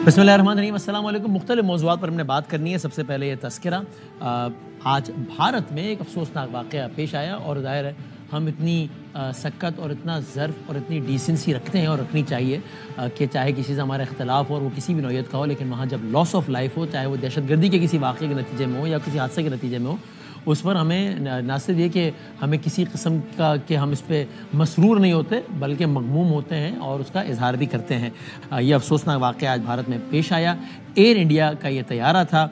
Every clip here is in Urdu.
بسم اللہ الرحمن الرحیم. السلام علیکم. مختلف موضوعات پر ہم نے بات کرنی ہے. سب سے پہلے یہ تذکرہ. آج بھارت میں ایک افسوسناک واقعہ پیش آیا اور ظاہر ہے ہم اتنی سکت اور اتنا ظرف اور اتنی ڈیسنسی رکھتے ہیں اور رکھنی چاہیے کہ چاہے کسی سے ہمارا اختلاف ہو اور وہ کسی بھی نوعیت کا ہو، لیکن وہاں جب لاس آف لائف ہو، چاہے وہ دہشت گردی کے کسی واقعے کے نتیجے میں ہو یا کسی حادثے کے نتیجے میں ہو، اس پر ہمیں نہ صرف یہ کہ ہمیں کسی قسم کا کہ ہم اس پہ مسرور نہیں ہوتے بلکہ مغموم ہوتے ہیں اور اس کا اظہار بھی کرتے ہیں. یہ افسوسناک واقعہ آج بھارت میں پیش آیا. ایئر انڈیا کا یہ طیارہ تھا،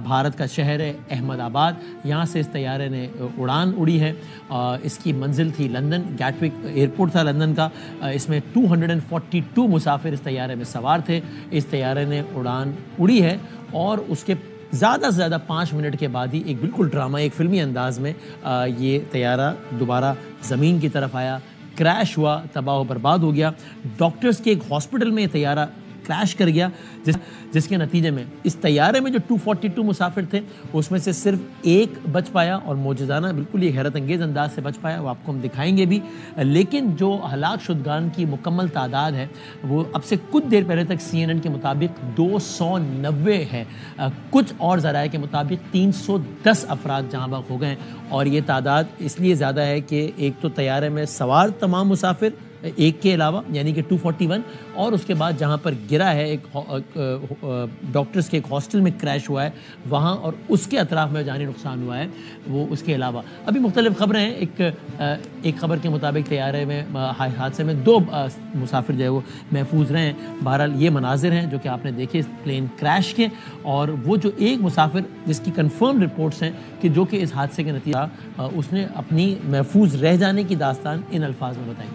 بھارت کا شہر احمد آباد، یہاں سے اس طیارے نے اڑان اڑی ہے. اس کی منزل تھی لندن، گیٹوک ایئرپورٹ تھا لندن کا. اس میں 242 مسافر اس طیارے میں سوار تھے. اس طیارے نے اڑان اڑی ہے اور اس کے زیادہ سے زیادہ 5 منٹ کے بعد ہی ایک بالکل ڈرامہ، ایک فلمی انداز میں یہ طیارہ دوبارہ زمین کی طرف آیا، کریش ہوا، تباہ و برباد ہو گیا. ڈاکٹرز کے ایک ہاسپٹل میں یہ طیارہ کریش کر گیا، جس کے نتیجے میں اس طیارے میں جو 242 مسافر تھے اس میں سے صرف ایک بچ پایا اور معجزانہ بالکل یہ حیرت انگیز انداز سے بچ پایا. وہ آپ کو ہم دکھائیں گے بھی. لیکن جو ہلاک شدگان کی مکمل تعداد ہے وہ اب سے کچھ دیر پہلے تک CNN کے مطابق 290 ہے. کچھ اور ذرائع کے مطابق 310 افراد جہاں بحق ہو گئے ہیں. اور یہ تعداد اس لیے زیادہ ہے کہ ایک تو طیارے میں سوار تمام مسافر ایک کے علاوہ یعنی کہ 241، اور اس کے بعد جہاں پر گرا ہے ایک ڈاکٹرز کے ایک ہاسٹل میں کریش ہوا ہے وہاں، اور اس کے اطراف میں جانی نقصان ہوا ہے وہ اس کے علاوہ. ابھی مختلف خبریں ہیں. ایک خبر کے مطابق طیارے میں حادثے میں 2 مسافر جو ہے وہ محفوظ رہے ہیں. بہرحال یہ مناظر ہیں جو کہ آپ نے دیکھے اس پلین کریش کے، اور وہ جو ایک مسافر جس کی کنفرم رپورٹس ہیں کہ جو کہ اس حادثے کے نتیجہ اس نے اپنی محفوظ رہ جانے کی داستان ان الفاظ میں بتائی.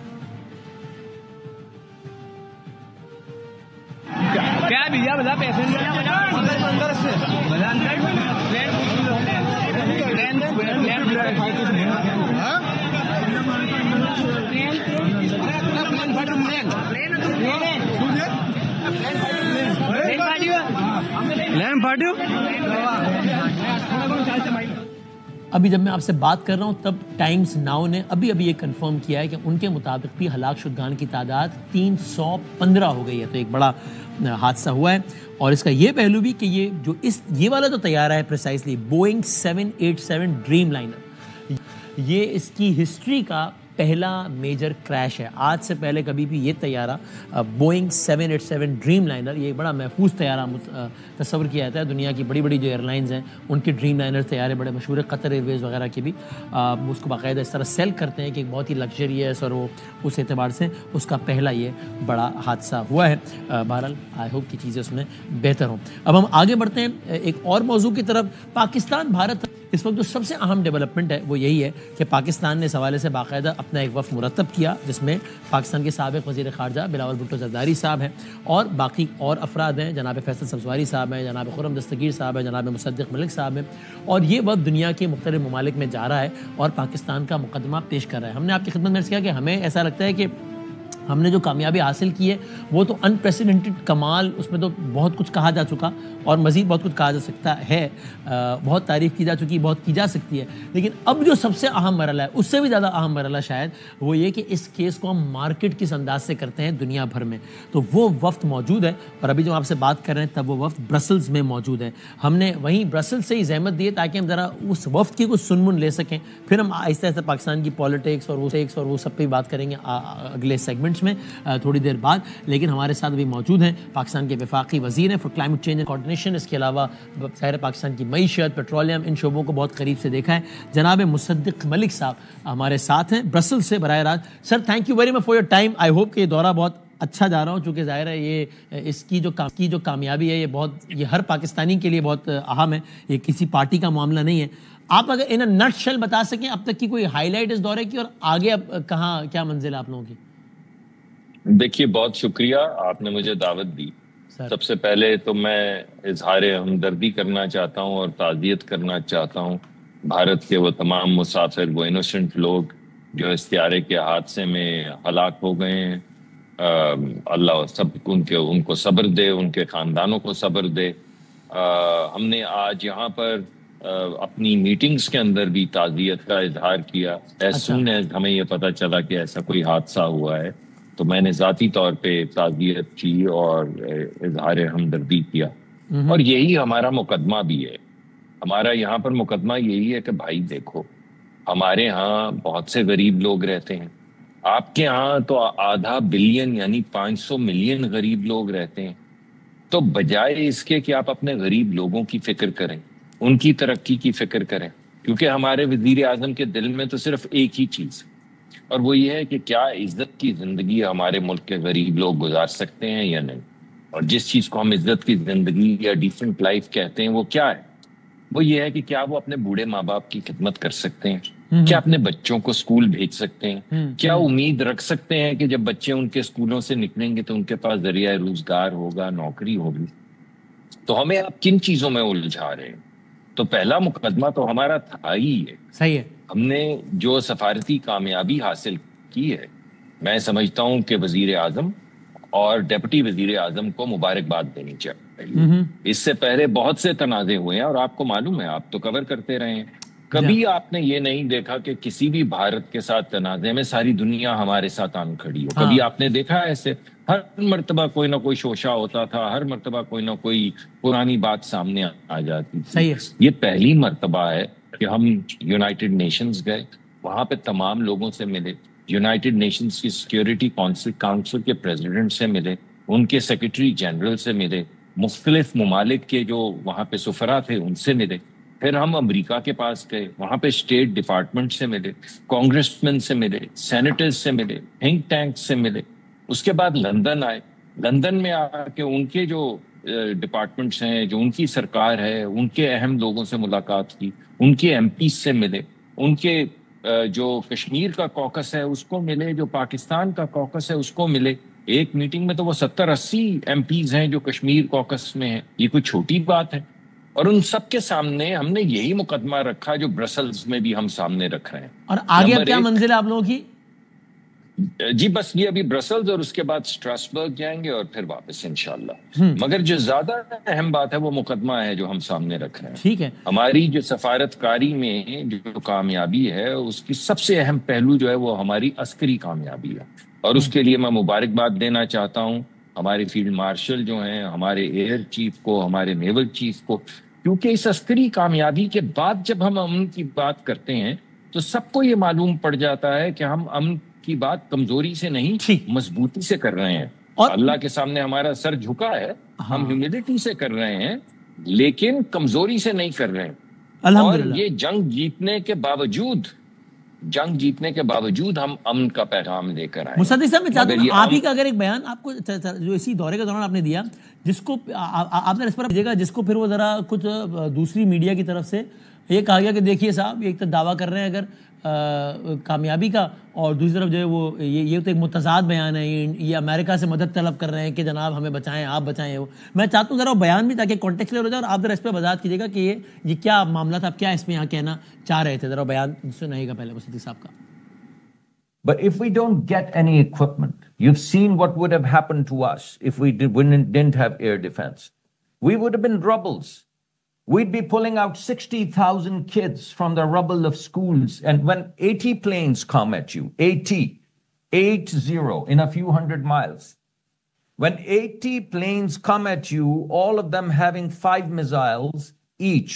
کیا بھیا بتا پیسنجر ابھی جب میں آپ سے بات کر رہا ہوں تب ٹائمز ناؤ نے ابھی یہ کنفرم کیا ہے کہ ان کے مطابق بھی ہلاک شدگان کی تعداد 315 ہو گئی ہے. تو ایک بڑا حادثہ ہوا ہے. اور اس کا یہ پہلو بھی کہ یہ والا جو طیارہ ہے پریسائزلی بوئنگ 787 ڈریم لائنر، یہ اس کی ہسٹری کا پہلا میجر کریش ہے. آج سے پہلے کبھی بھی یہ طیارہ بوئنگ 787 ڈریم لائنر، یہ بڑا محفوظ طیارہ تصور کیا جاتا ہے. دنیا کی بڑی بڑی جو ایئر لائنز ہیں ان کے ڈریم لائنر طیارے بڑے مشہور ہیں. قطر ایئر ویز وغیرہ کے بھی اس کو باقاعدہ اس طرح سیل کرتے ہیں کہ ایک بہت ہی لگژریس، اور وہ اس اعتبار سے اس کا پہلا یہ بڑا حادثہ ہوا ہے. بہرحال آئی ہوپ کی چیزیں اس میں بہتر ہوں. اب ہم آگے بڑھتے ہیں ایک اور موضوع کی طرف. پاکستان بھارت اس وقت جو سب سے اہم ڈیولپمنٹ ہے وہ یہی ہے کہ پاکستان نے اس حوالے سے باقاعدہ اپنا ایک وفد مرتب کیا جس میں پاکستان کے سابق وزیر خارجہ بلاول بھٹو زرداری صاحب ہیں اور باقی اور افراد ہیں. جناب فیصل سبزواری صاحب ہیں، جناب خرم دستگیر صاحب ہیں، جناب مصدق ملک صاحب ہیں. اور یہ وفد دنیا کے مختلف ممالک میں جا رہا ہے اور پاکستان کا مقدمہ پیش کر رہا ہے. ہم نے آپ کی خدمت میں کیا کہ ہمیں ایسا لگتا ہے کہ ہم نے جو کامیابی حاصل کی ہے وہ تو انپریسیڈنٹڈ کمال، اس میں تو بہت کچھ کہا جا چکا اور مزید بہت کچھ کہا جا سکتا ہے. بہت تعریف کی جا چکی، بہت کی جا سکتی ہے. لیکن اب جو سب سے اہم مرحلہ ہے، اس سے بھی زیادہ اہم مرحلہ شاید وہ یہ کہ اس کیس کو ہم مارکیٹ کس انداز سے کرتے ہیں دنیا بھر میں. تو وہ وفد موجود ہے اور ابھی جو آپ سے بات کر رہے ہیں تب وہ وفد برسلز میں موجود ہے. ہم نے وہیں برسلز سے ہی زحمت دی ہے تاکہ ہم ذرا اس وفد کی کچھ سن لے سکیں. پھر ہم آہستہ آہستہ پاکستان کی پالیٹکس اور وہ سب پہ بات کریں گے اگلے سیگمنٹ میں تھوڑی دیر بعد. لیکن ہمارے ساتھ بھی موجود ہیں پاکستان کے وفاقی وزیر ہیں for climate change and coordination. اس کے علاوہ ظاہر پاکستان کی معیشت، پیٹرولیم، ان شعبوں کو بہت قریب سے دیکھا ہے. جناب مصدق ملک صاحب ہمارے ساتھ ہیں برسل سے براہ راست. Sir thank you very much for your time. I hope کہ یہ دورہ بہت اچھا جا رہا ہوں، چونکہ ظاہر ہے یہ اس کی جو کامیابی ہے یہ ہر پاکستانی کے لیے بہت اہم ہے. یہ کسی پارٹی کا معاملہ نہیں ہے. آپ اگر ان نٹ شیل بتا سکیں اب تک کی کوئی ہائی لائٹ اس دورے کی اور آگے اب کہاں کیا منزل آپ لوگوں کی؟ دیکھیے بہت شکریہ آپ نے مجھے دعوت دی. سب سے پہلے تو میں اظہار ہمدردی کرنا چاہتا ہوں اور تعزیت کرنا چاہتا ہوں بھارت کے وہ تمام مسافر، وہ انوسنٹ لوگ جو اس طیارے کے حادثے میں ہلاک ہو گئے ہیں. اللہ سب ان کو صبر دے، ان کے خاندانوں کو صبر دے. ہم نے آج یہاں پر اپنی میٹنگز کے اندر بھی تعزیت کا اظہار کیا ایز سون ایز ہمیں یہ پتہ چلا کہ ایسا کوئی حادثہ ہوا ہے. تو میں نے ذاتی طور پہ تعزیت کی اور اظہار ہمدردی کیا. اور یہی ہمارا مقدمہ بھی ہے. ہمارا یہاں پر مقدمہ یہی ہے کہ بھائی دیکھو، ہمارے ہاں بہت سے غریب لوگ رہتے ہیں. آپ کے ہاں تو 0.5 بلین یعنی 500 ملین غریب لوگ رہتے ہیں. تو بجائے اس کے کہ آپ اپنے غریب لوگوں کی فکر کریں، ان کی ترقی کی فکر کریں، کیونکہ ہمارے وزیر اعظم کے دل میں تو صرف ایک ہی چیز ہے، اور وہ یہ ہے کہ کیا عزت کی زندگی ہمارے ملک کے غریب لوگ گزار سکتے ہیں یا نہیں. اور جس چیز کو ہم عزت کی زندگی یا ڈیسنٹ لائف کہتے ہیں وہ کیا ہے؟ وہ یہ ہے کہ کیا وہ اپنے بوڑھے ماں باپ کی خدمت کر سکتے ہیں، کیا اپنے بچوں کو اسکول بھیج سکتے ہیں، کیا امید رکھ سکتے ہیں کہ جب بچے ان کے اسکولوں سے نکلیں گے تو ان کے پاس ذریعہ روزگار ہوگا، نوکری ہوگی. تو ہمیں آپ کن چیزوں میں الجھا رہے ہیں؟ تو پہلا مقدمہ تو ہمارا تھا ہی ہے. صحیح ہے. ہم نے جو سفارتی کامیابی حاصل کی ہے، میں سمجھتا ہوں کہ وزیر اعظم اور ڈپٹی وزیر اعظم کو مبارکباد دینی چاہیے. اس سے پہلے بہت سے تنازع ہوئے ہیں اور آپ کو معلوم ہے، آپ تو کور کرتے رہے ہیں. کبھی آپ نے یہ نہیں دیکھا کہ کسی بھی بھارت کے ساتھ تنازع میں ساری دنیا ہمارے ساتھ آن کھڑی ہو. کبھی آپ نے دیکھا ایسے؟ ہر مرتبہ کوئی نہ کوئی شوشہ ہوتا تھا، ہر مرتبہ کوئی نہ کوئی پرانی بات سامنے آ جاتی تھی. یہ پہلی مرتبہ ہے کہ ہم یونائٹڈ نیشنز گئے، وہاں پہ تمام لوگوں سے ملے، یونائٹڈ نیشنز کی سیکیورٹی کاؤنسل کے پریزیڈنٹ سے ملے، ان کے سیکرٹری جنرل سے ملے، مختلف ممالک کے جو وہاں پہ سفراء تھے ان سے ملے. پھر ہم امریکہ کے پاس گئے، وہاں پہ اسٹیٹ ڈپارٹمنٹ سے ملے، کانگریس مین سے ملے، سینیٹرز سے ملے، تھنک ٹینک سے ملے. اس کے بعد لندن آئے، لندن میں آ کے ان کے جو ڈپارٹمنٹس ہیں، جو ان کی سرکار ہے، ان کے اہم لوگوں سے ملاقات کی، ان کے ایم پیز سے ملے، ان کے جو کشمیر کا کوکس ہے اس کو ملے، جو پاکستان کا کوکس ہے اس کو ملے. ایک میٹنگ میں تو وہ 70-80 ایم پیز ہیں جو کشمیر کوکس میں ہیں. یہ کوئی چھوٹی بات ہے؟ اور ان سب کے سامنے ہم نے یہی مقدمہ رکھا جو برسلز میں بھی ہم سامنے رکھ رہے ہیں. اور آگے اب کیا منزل ہے آپ لوگوں کی؟ جی بس یہ ابھی برسلز اور اس کے بعد اسٹراسبرگ جائیں گے اور پھر واپس انشاءاللہ. مگر جو زیادہ اہم بات ہے وہ مقدمہ ہے جو ہم سامنے رکھ رہے ہیں. ٹھیک ہے. ہماری جو سفارتکاری میں جو کامیابی ہے اس کی سب سے اہم پہلو جو ہے وہ ہماری عسکری کامیابی ہے، اور اس کے لیے میں مبارکباد دینا چاہتا ہوں ہمارے فیلڈ مارشل جو ہیں، ہمارے ایئر چیف کو، ہمارے نیول چیف کو، کیونکہ اس عسکری کامیابی کے بعد جب ہم امن کی بات کرتے ہیں تو سب کو یہ معلوم پڑ جاتا ہے کہ ہم امن کی بات کمزوری سے نہیں مضبوطی سے کر رہے ہیں. اور اللہ کے سامنے ہمارا سر جھکا ہے، ہم ہیوملٹی سے کر رہے ہیں لیکن کمزوری سے نہیں کر رہے ہیں. اور یہ جنگ جیتنے کے باوجود ہم امن کا پیغام لے کر آئے. مصدق صاحب میں چاہتا ہوں آپ ہی کا اگر ایک بیان آپ کو جو اسی دورے کے دوران آپ نے دیا، جس کو آپ نے اس پر بھیجے گا، جس کو پھر وہ ذرا کچھ دوسری میڈیا کی طرف سے یہ کہا گیا کہ دیکھیے صاحب یہ ایک تو دعویٰ کر رہے ہیں اگر کامیابی کا، اور دوسری طرف جو ہے وہ یہ تو ایک متضاد بیان ہے، یہ امریکہ سے مدد طلب کر رہے ہیں کہ جناب ہمیں بچائیں، آپ بچائیں. وہ میں چاہتا ہوں ذرا بیان بھی تاکہ کانٹیکسٹ کلیئر ہو جائے، اور آپ ذرا اس پہ وضاحت کیجیے گا کہ یہ کیا معاملہ تھا، آپ کیا اس میں یہاں کہنا چاہ رہے تھے. ذرا بیان سنائیے گا پہلے مصدق صاحب کا. But if we don't get any equipment, you've seen what would have happened to us if we didn't have air defense. We would have been rubbles. We'd be pulling out 60,000 kids from the rubble of schools. And when 80 planes come at you, 80 in a few hundred miles, when 80 planes come at you, all of them having 5 missiles each,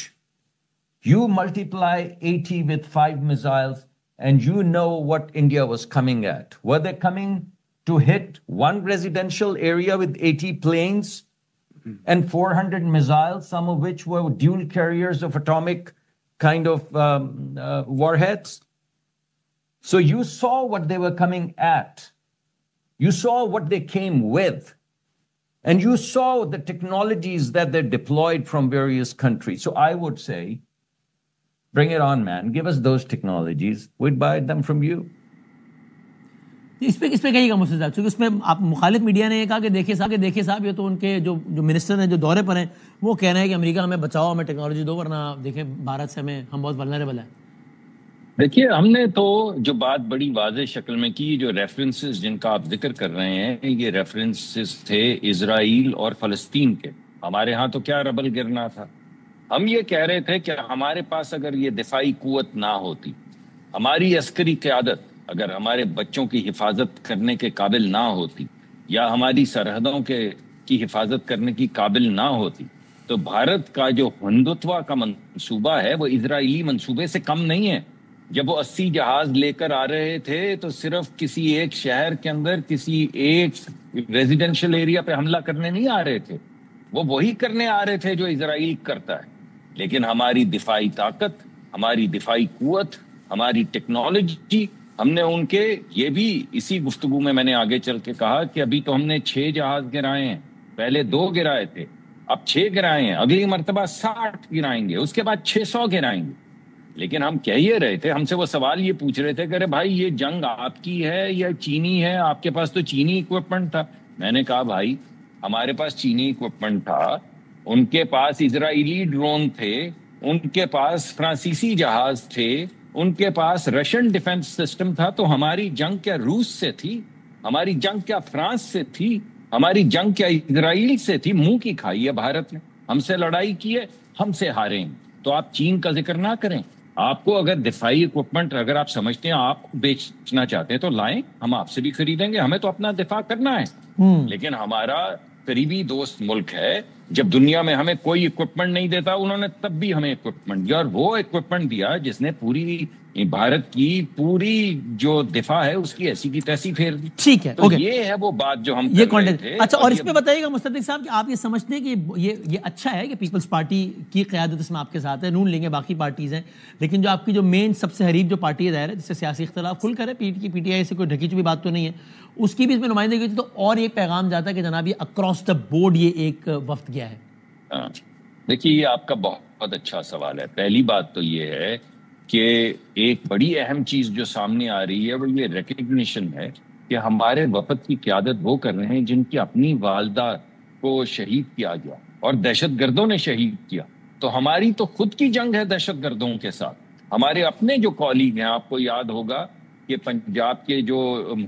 you multiply 80 with 5 missiles, and you know what India was coming at. Were they coming to hit one residential area with 80 planes and 400 missiles, some of which were dual carriers of atomic kind of warheads? So you saw what they were coming at. You saw what they came with. And you saw the technologies that they deployed from various countries. So I would say, bring it on, man. Give us those technologies. We'd buy them from you. اس پہ کہیے گا مصطفیٰ صاحب، کیونکہ اس میں آپ مخالف میڈیا نے یہ کہا کہ دیکھیے صاحب یہ تو ان کے جو منسٹر ہیں جو دورے پر ہیں وہ کہہ رہے ہیں کہ امریکہ ہمیں بچاؤ، ہمیں ٹیکنالوجی دو، ورنہ دیکھیں بھارت سے ہم بہت ولنریبل ہیں. دیکھیے ہم نے تو جو بات بڑی واضح شکل میں کی، جو ریفرنسز جن کا آپ ذکر کر رہے ہیں یہ ریفرنسز تھے اسرائیل اور فلسطین کے. ہمارے ہاں تو کیا ربل گرنا تھا. ہم یہ کہہ رہے تھے کہ ہمارے پاس اگر یہ دفاعی قوت نہ ہوتی، ہماری عسکری قیادت اگر ہمارے بچوں کی حفاظت کرنے کے قابل نہ ہوتی یا ہماری سرحدوں کی حفاظت کرنے کی قابل نہ ہوتی تو بھارت کا جو ہندوتوا کا منصوبہ ہے وہ اسرائیلی منصوبے سے کم نہیں ہے. جب وہ 80 جہاز لے کر آ رہے تھے تو صرف کسی ایک شہر کے اندر کسی ایک ریزیڈینشل ایریا پہ حملہ کرنے نہیں آ رہے تھے, وہ وہی کرنے آ رہے تھے جو اسرائیل کرتا ہے. لیکن ہماری دفاعی طاقت, ہماری دفاعی قوت, ہماری ٹیکنالوجی, ہم نے ان کے, یہ بھی اسی گفتگو میں نے آگے چل کے کہا کہ ابھی تو ہم نے 6 جہاز گرائے ہیں, پہلے 2 گرائے تھے, اب 6 گرائے ہیں, اگلی مرتبہ 60 گرائیں گے, اس کے بعد 600 گرائیں گے. لیکن ہم کہہ یہ رہے تھے, ہم سے وہ سوال یہ پوچھ رہے تھے کہ ارے بھائی یہ جنگ آپ کی ہے یا چینی ہے, آپ کے پاس تو چینی اکوپمنٹ تھا. میں نے کہا بھائی ہمارے پاس چینی اکوپمنٹ تھا, ان کے پاس اسرائیلی ڈرون تھے, ان کے پاس فرانسیسی جہاز تھے, ان کے پاس رشین ڈیفنس سسٹم تھا. تو ہماری جنگ کیا روس سے تھی, ہماری جنگ کیا فرانس سے تھی, ہماری جنگ کیا اسرائیل سے تھی؟ منہ کی کھائی ہے بھارت نے, ہم سے لڑائی کی ہے, ہم سے ہارے ہیں. تو آپ چین کا ذکر نہ کریں. آپ کو اگر دفاعی اکوپمنٹ اگر آپ سمجھتے ہیں آپ بیچنا چاہتے ہیں تو لائیں, ہم آپ سے بھی خریدیں گے, ہمیں تو اپنا دفاع کرنا ہے. لیکن ہمارا قریبی دوست ملک ہے, جب دنیا میں ہمیں کوئی اکوپمنٹ نہیں دیتا, انہوں نے تب بھی ہمیں اکوپمنٹ دیا, اور وہ اکوپمنٹ دیا جس نے پوری بھارت کی پوری جو دفاع ہے اس کی ایسی کی تیسی پھیر دی. ٹھیک ہے, تو یہ ہے وہ بات جو ہم کر رہے تھے. اچھا, اور اس میں بتائیے گا مصدق صاحب کہ آپ یہ سمجھتے ہیں کہ یہ اچھا ہے کہ پیپلز پارٹی کی قیادت اس میں آپ کے ساتھ ہے, نون لیں گے, باقی پارٹیز ہیں, لیکن جو آپ کی جو مین سب سے حریف جو پارٹی ہے ظاہر ہے جس سے سیاسی اختلاف کھل کر ہے, پی ٹی آئی سے کوئی ڈھکی چپی بات تو نہیں ہے, اس کی بھی اس میں نمائندگی ہوئی تھی, تو اور یہ پیغام جاتا ہے کہ جناب یہ اکراس دا بورڈ یہ ایک وفد گیا ہے. دیکھیے یہ آپ کا بہت اچھا سوال ہے. پہلی بات تو یہ ہے کہ ایک بڑی اہم چیز جو سامنے آ رہی ہے وہ یہ ریکگنیشن ہے کہ ہمارے وفد کی قیادت وہ کر رہے ہیں جن کی اپنی والدہ کو شہید کیا گیا اور دہشت گردوں نے شہید کیا. تو ہماری تو خود کی جنگ ہے دہشت گردوں کے ساتھ. ہمارے اپنے جو کالیگ ہیں, آپ کو یاد ہوگا کہ پنجاب کے جو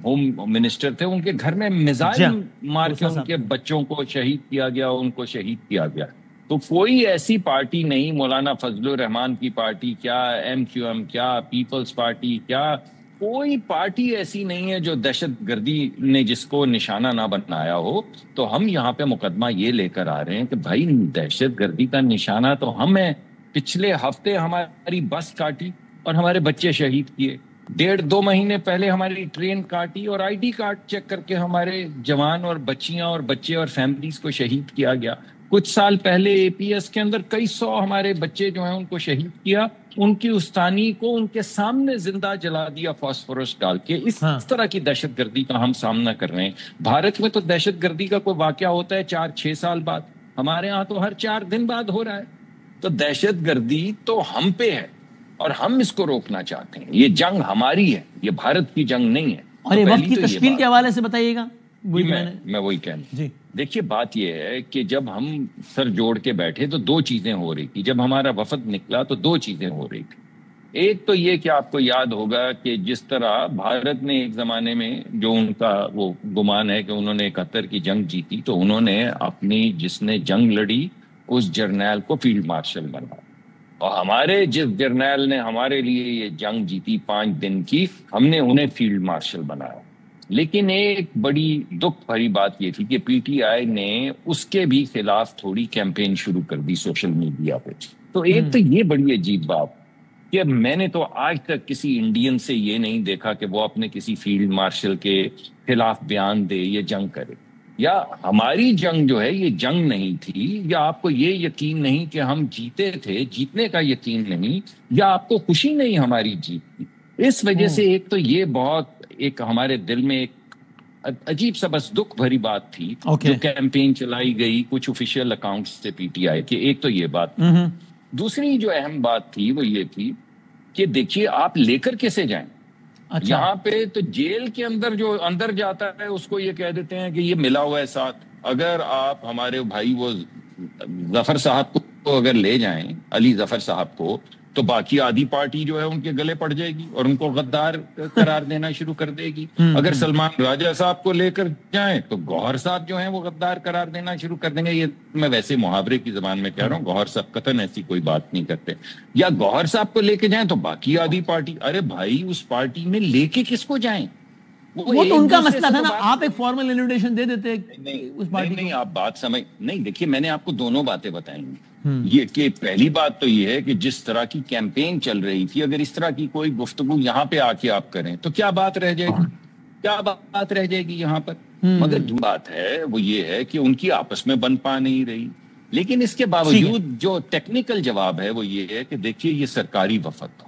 ہوم منسٹر تھے, ان کے گھر میں میزائل مار کے ان کے بچوں کو شہید کیا گیا, ان کو شہید کیا گیا. تو کوئی ایسی پارٹی نہیں, مولانا فضل الرحمان کی پارٹی کیا, ایم کیو ایم کیا, پیپلز پارٹی کیا, کوئی پارٹی ایسی نہیں ہے جو دہشت گردی نے جس کو نشانہ نہ بنایا ہو. تو ہم یہاں پہ مقدمہ یہ لے کر آ رہے ہیں کہ بھائی دہشت گردی کا نشانہ تو ہم ہیں. پچھلے ہفتے ہماری بس کاٹی اور ہمارے بچے شہید کیے, 1.5-2 مہینے پہلے ہماری ٹرین کاٹی اور آئی ڈی کارڈ چیک کر کے ہمارے جوان اور بچیاں اور بچے اور فیملیز کو شہید کیا گیا. کچھ سال پہلے اے پی ایس کے اندر کئی 100 ہمارے بچے جو ہیں ان کو شہید کیا, ان کی استانی کو ان کے سامنے زندہ جلا دیا فاسفورس ڈال کے. اس طرح کی دہشت گردی کا ہم سامنا کر رہے ہیں. بھارت میں تو دہشت گردی کا کوئی واقعہ ہوتا ہے 4-6 سال بعد, ہمارے ہاں تو ہر 4 دن بعد ہو رہا ہے. تو دہشت گردی تو ہم پہ ہے اور ہم اس کو روکنا چاہتے ہیں. یہ جنگ ہماری ہے, یہ بھارت کی جنگ نہیں ہے. اور یہ وقت کی تشکیل کے حوالے سے بتائیے گا. میں وہی کہنا. دیکھیے بات یہ ہے کہ جب ہم سر جوڑ کے بیٹھے تو 2 چیزیں ہو رہی تھی. جب ہمارا وفد نکلا تو 2 چیزیں ہو رہی تھی. ایک تو یہ کہ آپ کو یاد ہوگا کہ جس طرح بھارت نے ایک زمانے میں جو ان کا وہ گمان ہے کہ انہوں نے 71 کی جنگ جیتی, تو انہوں نے اپنی جس نے جنگ لڑی اس جرنیل کو فیلڈ مارشل بنایا, اور ہمارے جس جرنیل نے ہمارے لیے یہ جنگ جیتی 5 دن کی, ہم نے انہیں فیلڈ مارشل بنایا. لیکن ایک بڑی دکھ بھری بات یہ تھی کہ پی ٹی آئی نے اس کے بھی خلاف تھوڑی کیمپین شروع کر دی سوشل میڈیا پہ. تو ایک تو یہ بڑی عجیب بات کہ میں نے تو آج تک کسی انڈین سے یہ نہیں دیکھا کہ وہ اپنے کسی فیلڈ مارشل کے خلاف بیان دے یا جنگ کرے. یا ہماری جنگ جو ہے یہ جنگ نہیں تھی, یا آپ کو یہ یقین نہیں کہ ہم جیتے تھے, جیتنے کا یقین نہیں, یا آپ کو خوشی نہیں ہماری جیت کی. اس وجہ سے ایک تو یہ بہت ایک ہمارے دل میں ایک عجیب سا بس دکھ بھری بات تھی جو کیمپین چلائی گئی کچھ آفیشیل اکاؤنٹس سے پی ٹی آئی کے. ایک تو یہ بات. دوسری جو اہم بات تھی وہ یہ تھی کہ دیکھیے آپ لے کر کیسے جائیں. یہاں پہ تو جیل کے اندر جو اندر جاتا ہے اس کو یہ کہہ دیتے ہیں کہ یہ ملا ہوا ہے ساتھ. اگر آپ ہمارے بھائی وہ ظفر صاحب کو اگر لے جائیں, علی ظفر صاحب کو, تو باقی آدھی پارٹی جو ہے ان کے گلے پڑ جائے گی اور ان کو غدار قرار دینا شروع کر دے گی. اگر سلمان راجہ صاحب کو لے کر جائیں تو گوہر صاحب جو ہیں وہ غدار قرار دینا شروع کر دیں گے. یہ میں ویسے محاورے کی زبان میں کہہ رہا ہوں, گوہر صاحب قطعاً ایسی کوئی بات نہیں کرتے. یا گوہر صاحب کو لے کے جائیں تو باقی آدھی پارٹی, ارے بھائی اس پارٹی میں لے کے کس کو جائیں؟ وہ تو ان کا مسئلہ تھا نا, آپ ایک فارمل انویٹیشن دے دیتے اس پارٹی کو. نہیں, آپ بات سمجھ نہیں. دیکھیے میں نے آپ کو دونوں باتیں بتائیں گی. یہ کہ پہلی بات تو یہ ہے کہ جس طرح کی کیمپین چل رہی تھی, اگر اس طرح کی کوئی گفتگو یہاں پہ آ کے آپ کریں تو کیا بات رہ جائے گی, کیا بات رہ جائے گی یہاں پر. مگر جو بات ہے وہ یہ ہے کہ ان کی آپس میں بن پا نہیں رہی. لیکن اس کے باوجود جو ٹیکنیکل جواب ہے وہ یہ ہے کہ دیکھیے یہ سرکاری وفد تھا,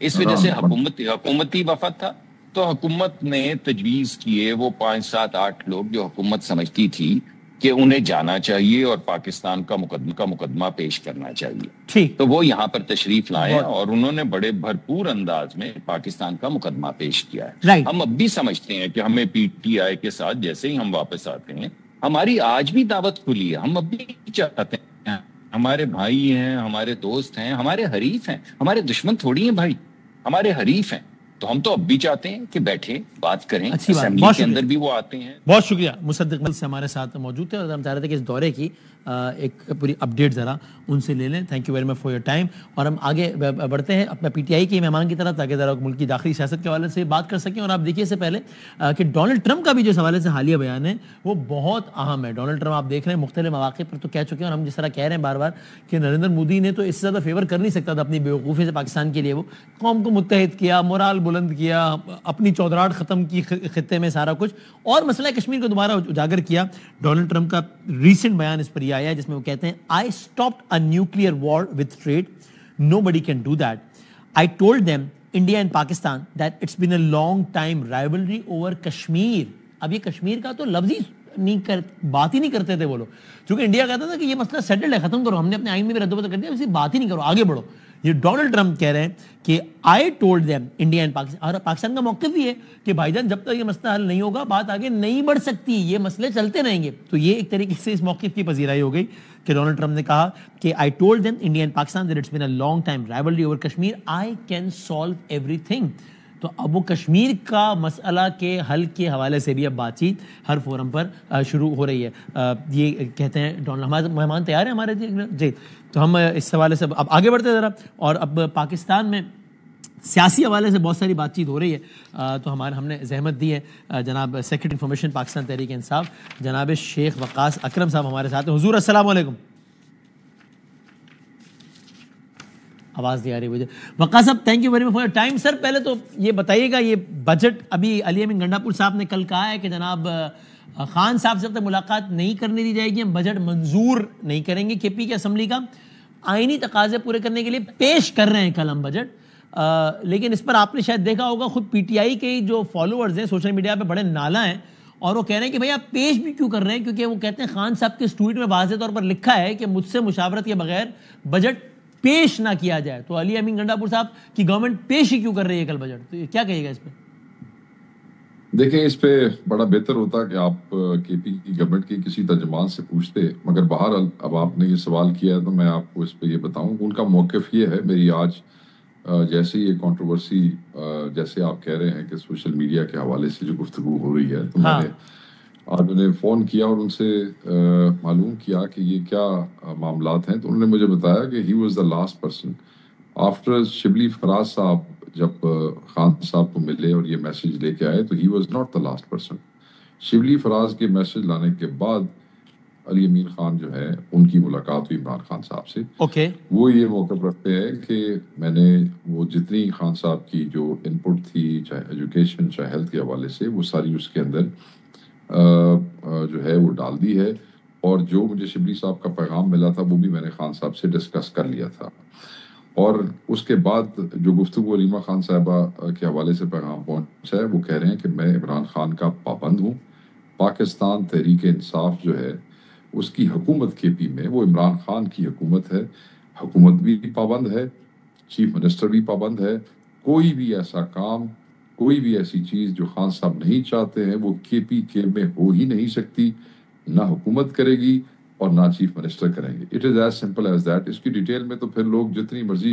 اس وجہ سے حکومتی وفد تھا. تو حکومت نے تجویز کیے وہ 5 7 8 لوگ جو حکومت سمجھتی تھی کہ انہیں جانا چاہیے اور پاکستان کا مقدمہ پیش کرنا چاہیے. تو وہ یہاں پر تشریف لائے اور انہوں نے بڑے بھرپور انداز میں پاکستان کا مقدمہ پیش کیا ہے. ہم اب بھی سمجھتے ہیں کہ ہمیں پی ٹی آئی کے ساتھ جیسے ہی ہم واپس آتے ہیں, ہماری آج بھی دعوت کھلی ہے. ہم اب بھی چاہتے ہیں, ہمارے بھائی ہیں, ہمارے دوست ہیں, ہمارے حریف ہیں, ہمارے دشمن تھوڑی ہیں بھائی, ہمارے حریف ہیں. تو ہم تو اب بھی چاہتے ہیں کہ بیٹھیں بات کریں. اسمبلی کے اندر بھی وہ آتے ہیں. بہت شکریہ. مصدق ملک سے ہمارے ساتھ موجود تھے اور ہم چاہ رہے تھے کہ اس دورے کی ایک پوری اپڈیٹ ذرا ان سے لے لیں. Thank you very much for your time. اور ہم آگے بڑھتے ہیں اپنا پی ٹی آئی کے مہمان کی طرف, تاکہ ذرا ملک کی داخلی سیاست کے حوالے سے بات کر سکیں. اور آپ دیکھیے اس سے پہلے کہ ڈونلڈ ٹرمپ کا بھی جو اس حوالے سے حالیہ بیان ہے وہ بہت اہم ہے. ڈونلڈ ٹرمپ آپ دیکھ رہے ہیں مختلف مواقع پر تو کہہ چکے ہیں, اور ہم جس طرح کہہ رہے ہیں بار بار کہ نریندر مودی نے تو اس سے زیادہ فیور کر نہیں سکتا تھا اپنی بیوقوفی سے پاکستان کے لیے. وہ قوم کو متحد کیا, مورال بلند کیا, اپنی چودراہٹ ختم کی خطے میں سارا کچھ, اور مسئلہ کشمیر کو دوبارہ اجاگر کیا. ڈونلڈ ٹرمپ کا ریسنٹ بیان اس پر یہ آیا ہے جس میں وہ کہتے ہیں I stopped a nuclear war with trade. Nobody can do that. I told them, India and Pakistan, that it's been a long time rivalry over Kashmir. اب یہ کشمیر کا تو لفظ ہی بات ہی نہیں کرتے تھے وہ لوگ, چونکہ انڈیا کہتا تھا کہ یہ مسئلہ سیٹلڈ ہے, ختم کرو, ہم نے اپنے آئین میں بھی رد و بدل کر دیا, اسی بات ہی نہیں کرو, آگے بڑھو. یہ ڈونلڈ ٹرمپ کہہ رہے ہیں کہ I told them India and Pakistan. اور پاکستان کا موقف بھی ہے کہ بھائی جان جب تک یہ مسئلہ حل نہیں ہوگا بات آگے نہیں بڑھ سکتی, یہ مسئلے چلتے رہیں گے. تو یہ ایک طریقے سے اس موقف کی پذیرائی ہو گئی کہ ڈونلڈ ٹرمپ نے کہا کہ I told them India and Pakistan that it's been a long time rivalry over Kashmir, I can solve everything. تو اب وہ کشمیر کا مسئلہ کے حل کے حوالے سے بھی اب بات چیت ہر فورم پر شروع ہو رہی ہے. یہ کہتے ہیں ڈونلڈ. ہمارے مہمان تیار ہیں ہمارے جی, تو ہم اس حوالے سے اب آگے بڑھتے ذرا. اور اب پاکستان میں سیاسی حوالے سے بہت ساری بات چیت ہو رہی ہے, تو ہم نے زحمت دی ہے جناب سیکرٹری انفارمیشن پاکستان تحریک انصاف جناب شیخ وقاص اکرم صاحب ہمارے ساتھ ہیں. حضور السلام علیکم. آواز نہیں آ رہی مجھے. وقاص صاحب thank you very much for your time. Sir پہلے تو یہ بتائیے گا, یہ بجٹ ابھی علی امین گنڈا پور صاحب نے کل کہا ہے کہ جناب خان صاحب سے جب تک ملاقات نہیں کرنے دی جائے گی ہم بجٹ منظور نہیں کریں گے. کے پی کی اسمبلی کا آئینی تقاضے پورے کرنے کے لیے پیش کر رہے ہیں کل ہم بجٹ, لیکن اس پر آپ نے شاید دیکھا ہوگا خود پی ٹی آئی کے جو فالوورز ہیں سوشل میڈیا پہ بڑے نالا ہیں, اور وہ کہہ رہے ہیں کہ بھئی آپ پیش بھی کیوں کر رہے ہیں, کیونکہ وہ کہتے ہیں خان صاحب کے اس ٹویٹ میں واضح طور پر لکھا ہے کہ مجھ سے مشاورت کے بغیر بجٹ پیش نہ کیا جائے. تو علی امین گنڈا پور صاحب کی گورنمنٹ پیش ہی کیوں کر رہی ہے کل بجٹ, تو کیا کہے گا اس پہ؟ دیکھیں اس پہ بڑا بہتر ہوتا کہ آپ کے پی کی گورنمنٹ کے کسی ترجمان سے پوچھتے, مگر بہرحال اب آپ نے یہ سوال کیا ہے تو میں آپ کو اس پہ یہ بتاؤں کہ ان کا موقف یہ ہے. میری آج جیسے یہ کنٹروورسی جیسے آپ کہہ رہے ہیں کہ سوشل میڈیا کے حوالے سے جو گفتگو ہو رہی ہے, تو میں نے آج انہیں فون کیا اور ان سے معلوم کیا کہ یہ کیا معاملات ہیں. تو انہوں نے مجھے بتایا کہ he was the last person after Shibli Faraz صاحب جب خان صاحب کو ملے اور یہ میسج لے کے آئے, تو he was not the last person. Shibli Faraz کے میسج لانے کے بعد علی امین خان جو ہے ان کی ملاقات ہوئی عمران خان صاحب سے. وہ یہ موقف رکھتے ہیں کہ میں نے وہ جتنی خان صاحب کی جو ان پٹ تھی, چاہے ایجوکیشن چاہے ہیلتھ کے حوالے سے, وہ ساری اس کے اندر جو ہے وہ ڈال دی ہے, اور جو مجھے شبلی صاحب کا پیغام ملا تھا وہ بھی میں نے خان صاحب سے ڈسکس کر لیا تھا. اور اس کے بعد جو گفتگو علیمہ خان صاحبہ کے حوالے سے پیغام پہنچا ہے, وہ کہہ رہے ہیں کہ میں عمران خان کا پابند ہوں. پاکستان تحریک انصاف جو ہے اس کی حکومت کے پی میں وہ عمران خان کی حکومت ہے, حکومت بھی پابند ہے, چیف منسٹر بھی پابند ہے. کوئی بھی ایسا کام, کوئی بھی ایسی چیز جو خان صاحب نہیں چاہتے ہیں وہ کے پی کے میں ہو ہی نہیں سکتی, نہ حکومت کرے گی اور نہ چیف منسٹر کریں گے. It is as simple as that. اس کی ڈیٹیل میں تو پھر لوگ جتنی مرضی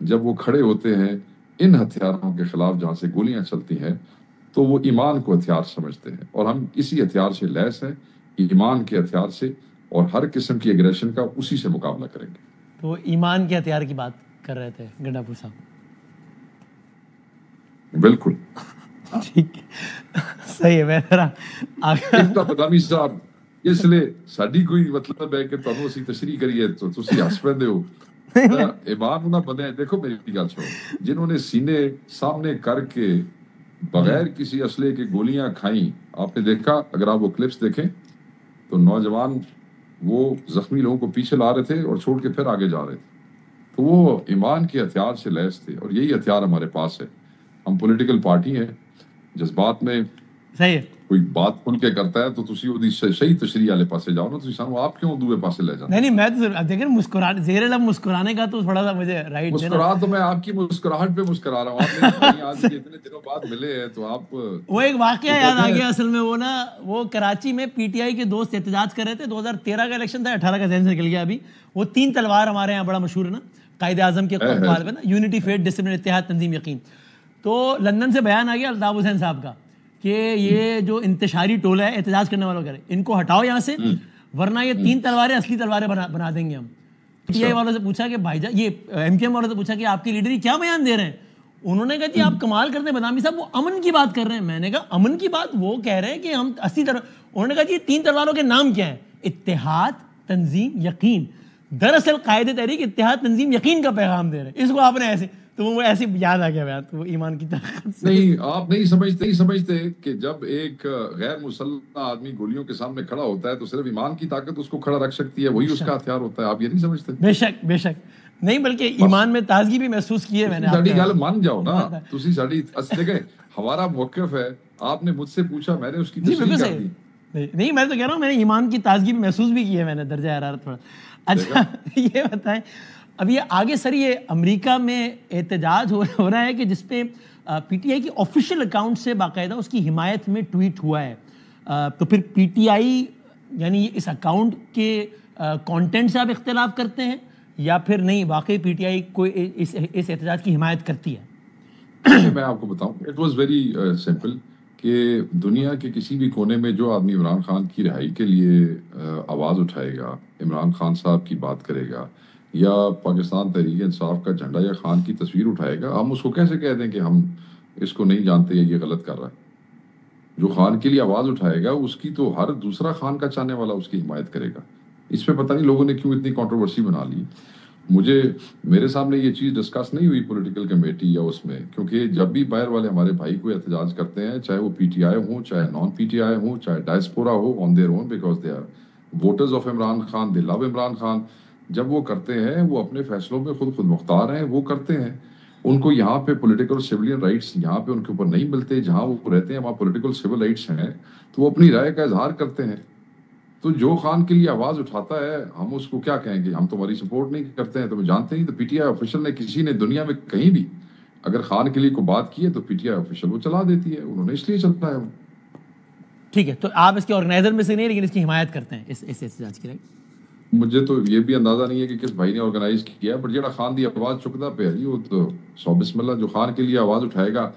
جب وہ کھڑے ہوتے ہیں ان ہتھیاروں کے خلاف جہاں سے گولیاں چلتی ہیں تو وہ ایمان کو ہتھیار سمجھتے ہیں، اور ہم اسی ہتھیار سے لیس ہیں، ایمان کے ہتھیار سے، اور ہر قسم کی ایگریشن کا اسی سے مقابلہ کریں گے۔ تو ایمان کے ہتھیار کی بات کر رہے تھے گنڈا پور صاحب۔ بالکل ٹھیک صحیح ہے، میں بدامی صاحب اس لیے ساڈی کوئی مطلب ہے کہ تانوں اسی تشریح کریے تو تسی ہس پیندے ہو۔ ایمان نہ بنے، دیکھو میری گل سنو، جنہوں نے سینے سامنے کر کے بغیر کسی اسلحے کی گولیاں کھائیں، آپ نے دیکھا، اگر آپ وہ کلپس دیکھیں تو نوجوان وہ زخمی لوگوں کو پیچھے لا رہے تھے اور چھوڑ کے پھر آگے جا رہے تھے، تو وہ ایمان کے ہتھیار سے لیس تھے، اور یہی ہتھیار ہمارے پاس ہے۔ ہم پولیٹیکل پارٹی ہیں، جذبات میں صحیح ہے، کوئی بات کھل کے کرتا ہے تو تسی اودی صحیح تشریح والے پاسے جاؤ نا، تسی سانو آپ کیوں دوسرے پاسے لے جاتے؟ نہیں میں تو دیکھیں مسکرانے، زیر لب مسکرانے کا تو تھوڑا سا مجھے رائٹ دینا۔ مسکرا تو میں آپ کی مسکراہٹ پہ مسکرا رہا ہوں، آپ نے آج اتنے دنوں بعد ملے ہیں تو آپ وہ ایک واقعہ یاد آ گیا اصل میں، وہ نا وہ کراچی میں پی ٹی آئی کے دوست احتجاج کر رہے تھے، 2013 کا الیکشن تھا، 18 کا ذہن سے نکل گیا ابھی۔ وہ 3 تلوار ہمارے یہاں بڑا مشہور ہے نا، قائد اعظم کے قول پہ نا، یونٹی، فیتھ، ڈسپلن، اتحاد، تنظیم، یقین۔ تو لندن سے بیان آ گیا الطاف حسین صاحب کا کہ یہ جو انتشاری ٹولہ ہے احتجاج کرنے والوں کا، ان کو ہٹاؤ یہاں سے، ورنہ یہ 3 تلواریں اصلی تلواریں بنا دیں گے ہم۔ پی ٹی آئی والوں سے پوچھا کہ بھائی جان، یہ ایم کیو ایم والوں سے پوچھا کہ آپ کی لیڈر کیا بیان دے رہے ہیں؟ انہوں نے کہا جی آپ کمال کرتے ہیں بدامی صاحب، وہ امن کی بات کر رہے ہیں۔ میں نے کہا امن کی بات وہ کہہ رہے ہیں کہ ہم 80 انہوں نے کہا جی 3 تلواروں کے نام کیا ہیں؟ اتحاد، تنظیم، یقین۔ دراصل قائد تحریک اتحاد، تنظیم، یقین کا پیغام دے رہے ہیں، اس کو آپ نے ایسے، تو وہ ایسے یاد آ گیا بیان، تو وہ ایمان کی طاقت سے۔ نہیں، آپ نہیں سمجھتے کہ جب ایک غیر مسلح آدمی گولیوں کے سامنے کھڑا ہوتا ہے تو صرف ایمان کی طاقت اس کو کھڑا رکھ سکتی ہے، وہی اس کا ہتھیار ہوتا ہے، آپ یہ نہیں سمجھتے؟ بے شک بے شک، نہیں بلکہ ایمان میں تازگی بھی محسوس کی ہے میں نے۔ ساڈی گل مان جاؤ نا، تسی ساڈی دیکھیں، ہمارا موقف ہے، آپ نے مجھ سے پوچھا، میں نے اس کی تشریح کر دی۔ نہیں میں تو کہہ رہا ہوں، میں نے ایمان کی تازگی بھی محسوس بھی کی ہے میں نے، درجہ حرارت تھوڑا۔ اچھا یہ بتائیں، اب یہ آگے سر، یہ امریکہ میں احتجاج ہو رہا ہے کہ جس پہ پی ٹی آئی کی آفیشیل اکاؤنٹ سے باقاعدہ اس کی حمایت میں ٹویٹ ہوا ہے، تو پھر پی ٹی آئی یعنی اس اکاؤنٹ کے کانٹینٹ سے آپ اختلاف کرتے ہیں یا پھر نہیں واقعی پی ٹی آئی کوئی اس احتجاج کی حمایت کرتی ہے؟ میں آپ کو بتاؤں، اٹ واز ویری سمپل کہ دنیا کے کسی بھی کونے میں جو آدمی عمران خان کی رہائی کے لیے آواز اٹھائے گا، عمران خان صاحب کی بات کرے گا، یا پاکستان تحریک انصاف کا جھنڈا یا خان کی تصویر اٹھائے گا، ہم اس کو کیسے کہہ دیں کہ ہم اس کو نہیں جانتے یا یہ غلط کر رہا ہے؟ جو خان کے لیے آواز اٹھائے گا اس کی تو ہر دوسرا خان کا چاہنے والا اس کی حمایت کرے گا۔ اس پہ پتہ نہیں لوگوں نے کیوں اتنی کنٹروورسی بنا لی۔ میرے سامنے یہ چیز ڈسکس نہیں ہوئی پولیٹیکل کمیٹی یا اس میں، کیونکہ جب بھی باہر والے ہمارے بھائی کو احتجاج کرتے ہیں، چاہے وہ پی ٹی آئی ہوں، چاہے نان پی ٹی آئی ہوں، چاہے ڈائسپورا ہو، on their own, because they are voters of Imran Khan, they love Imran Khan, جب وہ کرتے ہیں وہ اپنے فیصلوں میں خود مختار ہیں، وہ کرتے ہیں۔ ان کو یہاں پہ پولیٹیکل سیویلین رائٹس یہاں پہ ان کے اوپر نہیں ملتے، جہاں وہ رہتے ہیں وہاں پولیٹیکل سیول رائٹس ہیں، تو وہ اپنی رائے کا اظہار کرتے ہیں۔ تو جو خان کے لیے آواز اٹھاتا ہے ہم اس کو کیا کہیں گے؟ ہم تمہاری سپورٹ نہیں کرتے ہیں، تمہیں جانتے نہیں۔ تو پی ٹی آئی آفیشل نے کسی نے دنیا میں کہیں بھی اگر خان کے لیے کوئی بات کی ہے تو پی ٹی آئی آفیشل وہ چلا دیتی ہے، انہوں نے اس لیے چلتا ہے وہ۔ ٹھیک ہے، تو آپ اس کے آرگنائزر میں سے نہیں لیکن اس کی حمایت کرتے ہیں اس احتجاج کی، رائٹ؟ مجھے تو یہ بھی اندازہ نہیں ہے کہ کس بھائی نے آرگنائز کیا ہے، بٹ جڑا خان دی آواز چکتا پہ ہے وہ تو سو بسم اللہ، جو خان کے لیے آواز اٹھائے گا،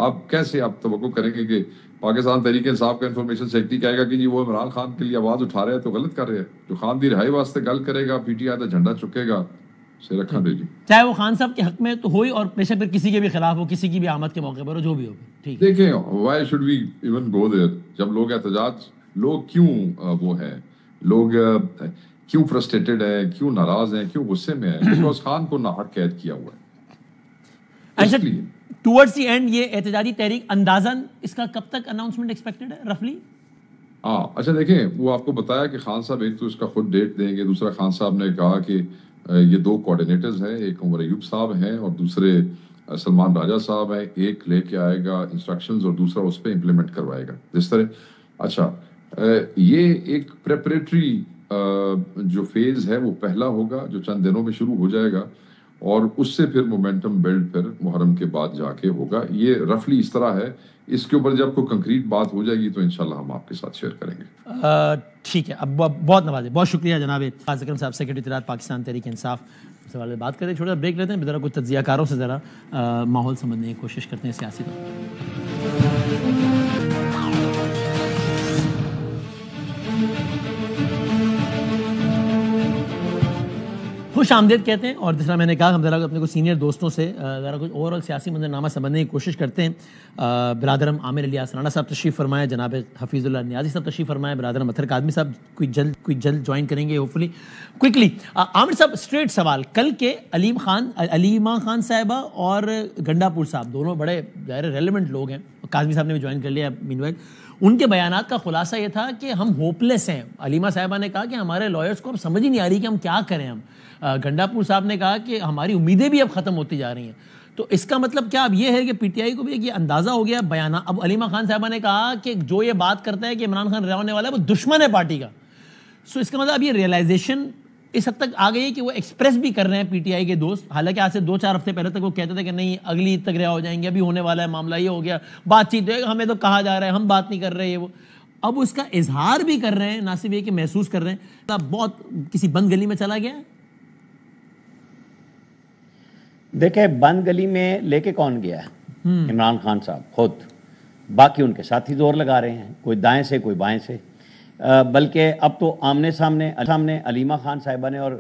آپ کیسے آپ توقع کریں گے کہ پاکستان تحریک انصاف کا انفارمیشن سیکرٹری کہے گا کہ جی وہ عمران خان کے لیے آواز اٹھا رہے ہیں تو غلط کر رہے ہیں؟ جو خان دی رہائی واسطے گل کرے گا، پی ٹی آئی کا جھنڈا چکے گا، اسے رکھا دے جی، چاہے وہ خان صاحب کے حق میں تو ہوئی اور بے شک پھر کسی کے بھی خلاف ہو، کسی کی بھی آمد کے موقع پر ہو، جو بھی ہو۔ ٹھیک ہے، دیکھیں why should we even go there? جب لوگ احتجاج، لوگ کیوں وہ ہیں، لوگ کیوں فرسٹریٹڈ ہیں، کیوں ناراض ہیں، کیوں غصے میں ہیں؟ بیکاز خان کو ناحق قید کیا ہوا ہے، اس لیے۔ ٹورڈز دی اینڈ یہ احتجاجی تحریک اندازاً اس کا کب تک اناؤنسمنٹ ایکسپیکٹڈ ہے رفلی؟ اچھا دیکھیں، وہ آپ کو بتایا کہ خان صاحب ایک تو اس کا خود ڈیٹ دیں گے، دوسرا خان صاحب نے کہا کہ یہ 2 کوآرڈینیٹرز ہیں، ایک عمر ایوب صاحب ہیں اور دوسرے سلمان راجہ صاحب ہیں، ایک لے کے آئے گا انسٹرکشنز اور دوسرا اس پہ امپلیمنٹ کروائے گا، جس طرح۔ اچھا یہ ایک پریپریٹری جو فیز ہے وہ پہلا ہوگا جو چند دنوں میں شروع ہو جائے گا، اور اس سے پھر مومنٹم بلڈ پھر محرم کے بعد جا کے ہوگا۔ یہ رفلی اس طرح ہے، اس کے اوپر جب کوئی کنکریٹ بات ہو جائے گی تو انشاءاللہ ہم آپ کے ساتھ شیئر کریں گے۔ ٹھیک ہے، اب بہت نوازے، بہت شکریہ جناب فاضل اکرم صاحب، سیکرٹری اطلاعات پاکستان تحریک انصاف۔ سوال بات کرتے ہیں, چھوٹا بریک لیتے ہیں, ذرا کچھ تجزیہ کاروں سے ذرا ماحول سمجھنے کی کوشش کرتے ہیں سیاسی طور پر. خوش آمدید کہتے ہیں, اور جس طرح میں نے کہا ہم ذرا اپنے کو سینئر دوستوں سے ذرا کچھ اوور سیاسی منظرنامہ سمجھنے کی کوشش کرتے ہیں. برادرم عامر علی آسرانہ صاحب تشریف فرمائے, جناب حفیظ اللہ نیازی صاحب تشریف فرمائے, برادرم اطہر کاظمی صاحب کوئی جلد جوائن کریں گے ہوپفلی کوئکلی. عامر صاحب اسٹریٹ سوال, کل کے علیمہ خان صاحبہ اور گنڈا پور صاحب دونوں بڑے ظاہر ریلیونٹ لوگ ہیں, کاظمی صاحب نے بھی جوائن کر لیا مینوائل. ان کے بیانات کا خلاصہ یہ تھا کہ ہم ہوپلیس ہیں. علیمہ صاحبہ نے کہا کہ ہمارے لائرز کو اب سمجھ ہی نہیں آ رہی کہ ہم کیا کریں. ہم گنڈا پور صاحب نے کہا کہ ہماری امیدیں بھی اب ختم ہوتی جا رہی ہیں. تو اس کا مطلب کیا اب یہ ہے کہ پی ٹی آئی کو بھی یہ اندازہ ہو گیا بیانات. اب علیمہ خان صاحبہ نے کہا کہ جو یہ بات کرتا ہے کہ عمران خان رہنے والا ہے وہ دشمن ہے پارٹی کا. سو اس کا مطلب اب یہ ریئلائزیشن اس حد تک آ گئی ہے کہ وہ ایکسپریس بھی کر رہے ہیں پی ٹی آئی کے دوست. حالانکہ آج سے 2-4 ہفتے پہلے تک وہ کہتے تھے کہ نہیں اگلی عید تک رہا ہو جائیں گے, ابھی ہونے والا ہے معاملہ, یہ ہو گیا بات چیت ہے, ہمیں تو کہا جا رہا ہے, ہم بات نہیں کر رہے. وہ اب اس کا اظہار بھی کر رہے ہیں, نہ صرف یہ کہ محسوس کر رہے ہیں. بہت کسی بند گلی میں چلا گیا ہے. دیکھیں بند گلی میں لے کے کون گیا ہے؟ عمران خان صاحب خود. باقی ان کے ساتھی زور لگا رہے ہیں, کوئی دائیں سے کوئی بائیں سے. بلکہ اب تو آمنے سامنے علیمہ خان صاحبہ نے اور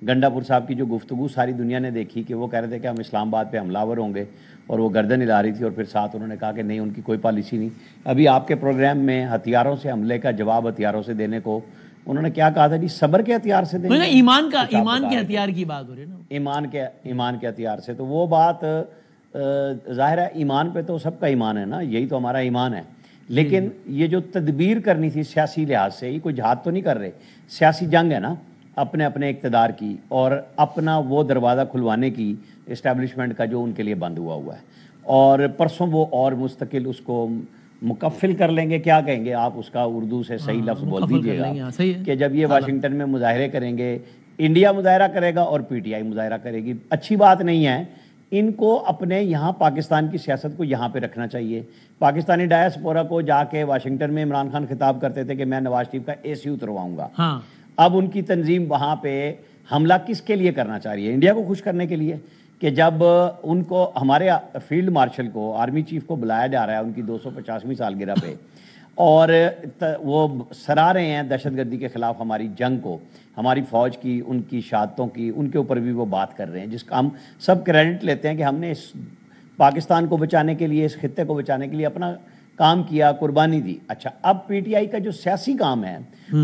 گنڈا پور صاحب کی جو گفتگو ساری دنیا نے دیکھی کہ وہ کہہ رہے تھے کہ ہم اسلام آباد پہ حملہ آور ہوں گے, اور وہ گردن ہلا رہی تھی, اور پھر ساتھ انہوں نے کہا کہ نہیں ان کی کوئی پالیسی نہیں. ابھی آپ کے پروگرام میں ہتھیاروں سے حملے کا جواب ہتھیاروں سے دینے کو انہوں نے کیا کہا تھا جی, صبر کے ہتھیار سے دیں گے. ایمان کے ہتھیار کی بات ہو رہی ہے نا, ایمان کے ہتھیار سے. تو وہ بات ظاہر ہے ایمان پہ تو سب کا ایمان ہے نا, یہی تو ہمارا ایمان ہے. لیکن یہ جو تدبیر کرنی تھی سیاسی لحاظ سے, یہ کوئی جہاد تو نہیں کر رہے, سیاسی جنگ ہے نا اپنے اقتدار کی, اور اپنا وہ دروازہ کھلوانے کی اسٹیبلشمنٹ کا جو ان کے لیے بند ہوا ہے. اور پرسوں وہ اور مستقل اس کو مکفل کر لیں گے, کیا کہیں گے آپ اس کا اردو سے صحیح لفظ بول دیجیے گا, کہ جب یہ واشنگٹن میں مظاہرے کریں گے, انڈیا مظاہرہ کرے گا اور پی ٹی آئی مظاہرہ کرے گی. اچھی بات نہیں ہے. ان کو اپنے یہاں پاکستان کی سیاست کو یہاں پہ رکھنا چاہیے. پاکستانی ڈائسپورا کو جا کے واشنگٹن میں عمران خان خطاب کرتے تھے کہ میں نواز شریف کا اے سی اترواؤں گا. اب ان کی تنظیم وہاں پہ حملہ کس کے لیے کرنا چاہ رہی ہے؟ انڈیا کو خوش کرنے کے لیے, کہ جب ان کو ہمارے فیلڈ مارشل کو آرمی چیف کو بلایا جا رہا ہے ان کی 250ویں سالگرہ پہ, اور وہ سرا رہے ہیں دہشت گردی کے خلاف ہماری جنگ کو, ہماری فوج کی, ان کی شہادتوں کی, ان کے اوپر بھی وہ بات کر رہے ہیں, جس کا ہم سب کریڈٹ لیتے ہیں کہ ہم نے اس پاکستان کو بچانے کے لیے, اس خطے کو بچانے کے لیے اپنا کام کیا, قربانی دی. اچھا, اب پی ٹی آئی کا جو سیاسی کام ہے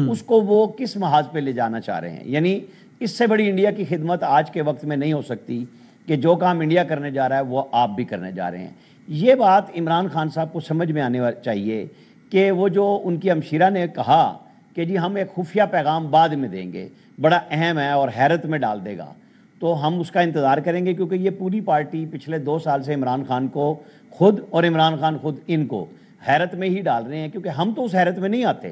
اس کو وہ کس محاذ پہ لے جانا چاہ رہے ہیں؟ یعنی اس سے بڑی انڈیا کی خدمت آج کے وقت میں نہیں ہو سکتی کہ جو کام انڈیا کرنے جا رہا ہے وہ آپ بھی کرنے جا رہے ہیں. یہ بات عمران خان صاحب کو سمجھ میں آنے چاہیے کہ وہ جو ان کی ہمشیرہ نے کہا کہ جی ہم ایک خفیہ پیغام بعد میں دیں گے, بڑا اہم ہے اور حیرت میں ڈال دے گا, تو ہم اس کا انتظار کریں گے. کیونکہ یہ پوری پارٹی پچھلے 2 سال سے عمران خان کو خود اور عمران خان خود ان کو حیرت میں ہی ڈال رہے ہیں, کیونکہ ہم تو اس حیرت میں نہیں آتے,